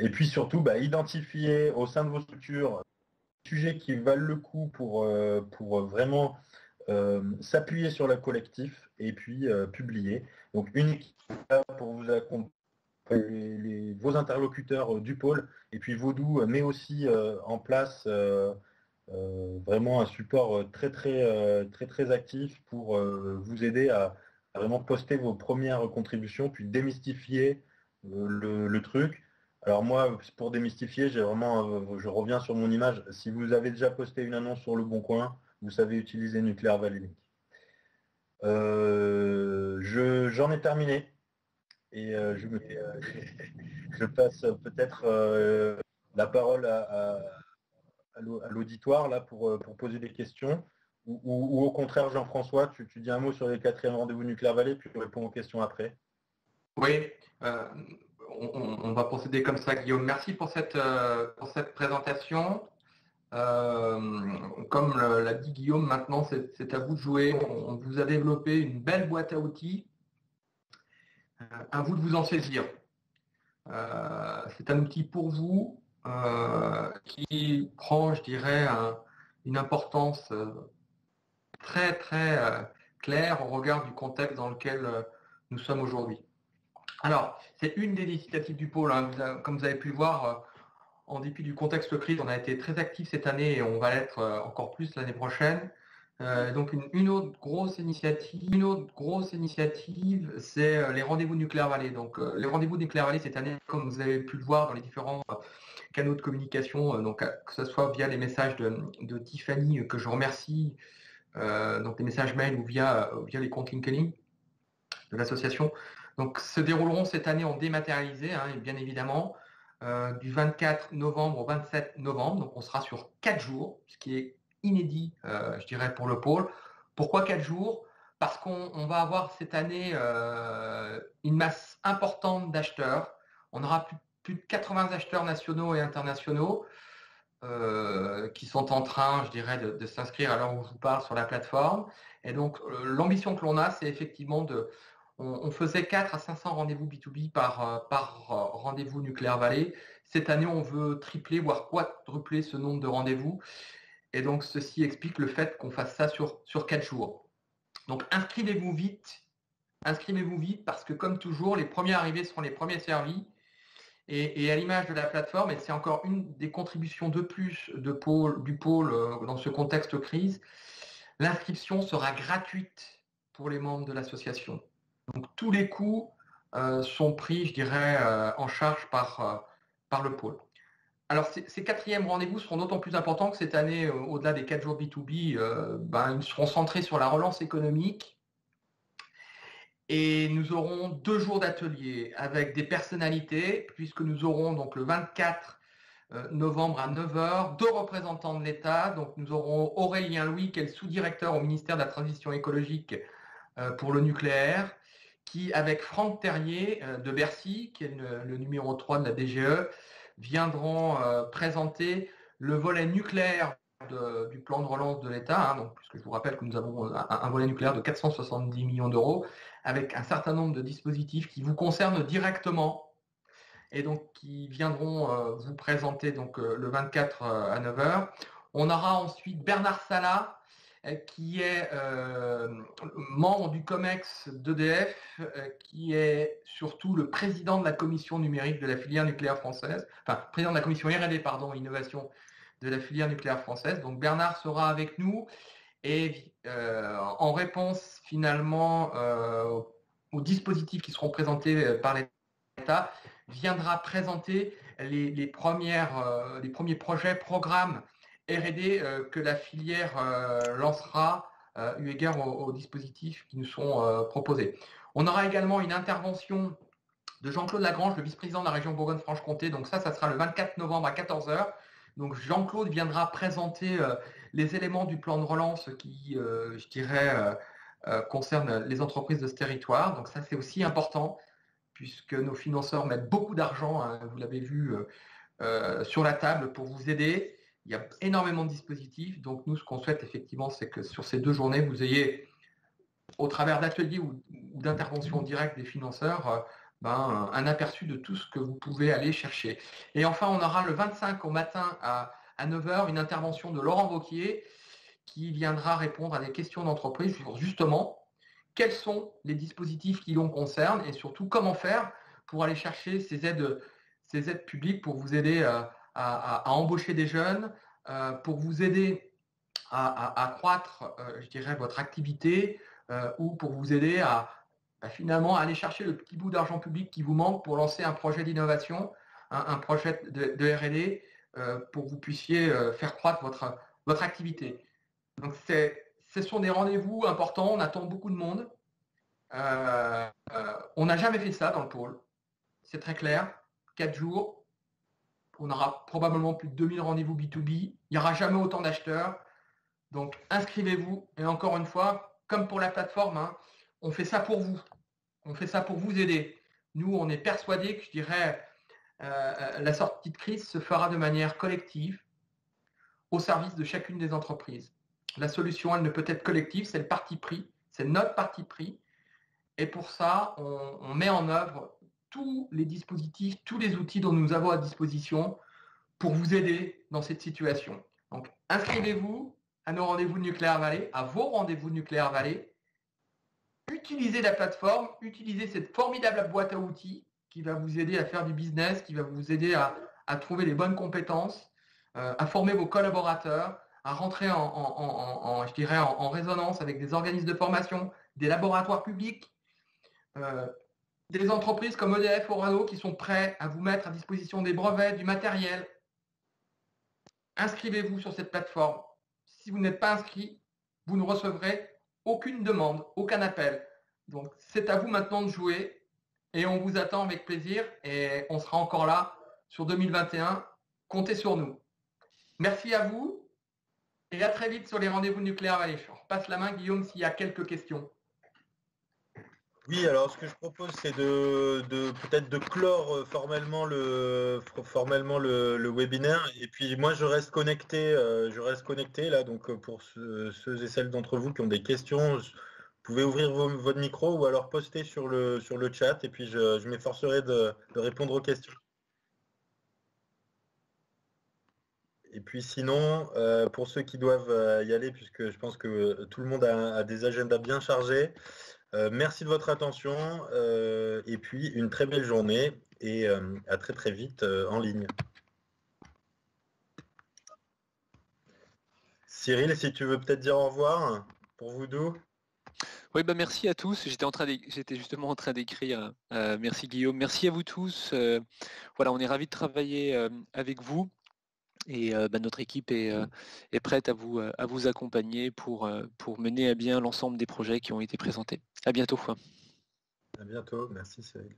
Et puis surtout, identifier au sein de vos structures des sujets qui valent le coup pour vraiment s'appuyer sur le collectif et puis publier. Donc une équipe pour vous accompagner, vos interlocuteurs du pôle et puis Vaudou met aussi en place vraiment un support très actif pour vous aider à vraiment poster vos premières contributions puis démystifier le truc. Alors moi, pour démystifier, je reviens sur mon image. Si vous avez déjà posté une annonce sur Le Bon Coin, vous savez utiliser Nuclear Valley Link. J'en ai terminé et je passe peut-être la parole à l'auditoire là pour poser des questions ou au contraire Jean-François, tu dis un mot sur les 4e rendez-vous Nuclear Valley puis tu réponds aux questions après. Oui, on va procéder comme ça, Guillaume. Merci pour cette présentation. Comme l'a dit Guillaume, maintenant c'est à vous de jouer. On vous a développé une belle boîte à outils. À vous de vous en saisir. C'est un outil pour vous qui prend, je dirais, une importance très claire au regard du contexte dans lequel nous sommes aujourd'hui. Alors, c'est une des initiatives du pôle. Comme vous avez pu le voir, en dépit du contexte crise, on a été très actifs cette année et on va l'être encore plus l'année prochaine. Donc une autre grosse initiative, c'est les rendez-vous Nuclear Valley. Donc les rendez-vous Nuclear Valley cette année, comme vous avez pu le voir dans les différents canaux de communication, donc que ce soit via les messages de Tiffany, que je remercie, donc les messages mail ou via les comptes LinkedIn de l'association. Donc se dérouleront cette année en dématérialisé, hein, bien évidemment, du 24 novembre au 27 novembre. Donc on sera sur 4 jours, ce qui est inédit, je dirais, pour le pôle. Pourquoi 4 jours? Parce qu'on va avoir cette année une masse importante d'acheteurs. On aura plus de 80 acheteurs nationaux et internationaux qui sont en train, je dirais, de s'inscrire à l'heure où je vous parle sur la plateforme. Et donc l'ambition que l'on a, c'est effectivement on faisait 4 à 500 rendez-vous B2B par rendez-vous Nuclear Valley. Cette année, on veut tripler, voire quadrupler ce nombre de rendez-vous. Et donc, ceci explique le fait qu'on fasse ça sur 4 jours. Donc, inscrivez-vous vite parce que, comme toujours, les premiers arrivés seront les premiers servis. Et à l'image de la plateforme, et c'est encore une des contributions de plus du pôle dans ce contexte crise, l'inscription sera gratuite pour les membres de l'association. Donc, tous les coûts sont pris, je dirais, en charge par le pôle. Alors, ces quatrièmes rendez-vous seront d'autant plus importants que cette année, au-delà des 4 jours B2B, ils seront centrés sur la relance économique. Et nous aurons 2 jours d'atelier avec des personnalités, puisque nous aurons donc le 24 novembre à 9h, 2 représentants de l'État. Donc, nous aurons Aurélien Louis, qui est le sous-directeur au ministère de la Transition écologique pour le nucléaire, qui, avec Franck Terrier de Bercy, qui est le numéro 3 de la DGE, viendront présenter le volet nucléaire du plan de relance de l'État, hein, puisque je vous rappelle que nous avons un volet nucléaire de 470 millions d'euros, avec un certain nombre de dispositifs qui vous concernent directement et donc qui viendront vous présenter donc, le 24 à 9h. On aura ensuite Bernard Salat, qui est membre du COMEX d'EDF, qui est surtout le président de la commission numérique de la filière nucléaire française, enfin, président de la commission R&D, innovation de la filière nucléaire française. Donc Bernard sera avec nous et en réponse finalement aux dispositifs qui seront présentés par l'État, viendra présenter les premiers projets, programmes R&D que la filière lancera eu égard aux dispositifs qui nous sont proposés. On aura également une intervention de Jean-Claude Lagrange, le vice-président de la région Bourgogne-Franche-Comté. Donc ça sera le 24 novembre à 14h. Donc Jean-Claude viendra présenter les éléments du plan de relance qui, je dirais, concernent les entreprises de ce territoire. Donc ça, c'est aussi important puisque nos financeurs mettent beaucoup d'argent, hein, vous l'avez vu, sur la table pour vous aider. Il y a énormément de dispositifs. Donc nous, ce qu'on souhaite effectivement, c'est que sur ces 2 journées, vous ayez, au travers d'ateliers ou d'interventions directes des financeurs, un aperçu de tout ce que vous pouvez aller chercher. Et enfin, on aura le 25 au matin à 9h une intervention de Laurent Wauquiez qui viendra répondre à des questions d'entreprise sur justement quels sont les dispositifs qui l'on concerne et surtout comment faire pour aller chercher ces aides publiques pour vous aider à embaucher des jeunes, pour vous aider à accroître, je dirais, votre activité ou pour vous aider à finalement aller chercher le petit bout d'argent public qui vous manque pour lancer un projet d'innovation, un projet de R&D pour que vous puissiez faire croître votre activité. Donc ce sont des rendez-vous importants, on attend beaucoup de monde. On n'a jamais fait ça dans le pôle, c'est très clair. 4 jours, on aura probablement plus de 2000 rendez-vous B2B, il n'y aura jamais autant d'acheteurs. Donc inscrivez-vous, et encore une fois, comme pour la plateforme, hein, on fait ça pour vous. On fait ça pour vous aider. Nous, on est persuadés que, je dirais, la sortie de crise se fera de manière collective au service de chacune des entreprises. La solution, elle ne peut être collective, c'est le parti pris, c'est notre parti pris. Et pour ça, on met en œuvre tous les dispositifs, tous les outils dont nous avons à disposition pour vous aider dans cette situation. Donc, inscrivez-vous à nos rendez-vous Nuclear Valley, à vos rendez-vous Nuclear Valley. Utilisez la plateforme, utilisez cette formidable boîte à outils qui va vous aider à faire du business, qui va vous aider à trouver les bonnes compétences, à former vos collaborateurs, à rentrer je dirais, en résonance avec des organismes de formation, des laboratoires publics, des entreprises comme EDF, Orano, qui sont prêts à vous mettre à disposition des brevets, du matériel. Inscrivez-vous sur cette plateforme. Si vous n'êtes pas inscrit, vous ne recevrez aucune demande, aucun appel. Donc, c'est à vous maintenant de jouer et on vous attend avec plaisir et on sera encore là sur 2021. Comptez sur nous. Merci à vous et à très vite sur les rendez-vous nucléaires Vallée. Je passe la main, Guillaume, s'il y a quelques questions. Oui, alors ce que je propose, c'est peut-être de clore formellement le webinaire. Et puis moi, je reste connecté là. Donc pour ceux et celles d'entre vous qui ont des questions, vous pouvez ouvrir votre micro ou alors poster sur le chat. Et puis je m'efforcerai de répondre aux questions. Et puis sinon, pour ceux qui doivent y aller, puisque je pense que tout le monde a des agendas bien chargés. Merci de votre attention et puis une très belle journée et à très très vite en ligne. Cyril, si tu veux peut-être dire au revoir pour Voodoo. Oui, merci à tous. J'étais justement en train d'écrire. Merci Guillaume. Merci à vous tous. Voilà, on est ravis de travailler avec vous. Et notre équipe est prête à vous accompagner pour mener à bien l'ensemble des projets qui ont été présentés. À bientôt. À bientôt, merci Cyril.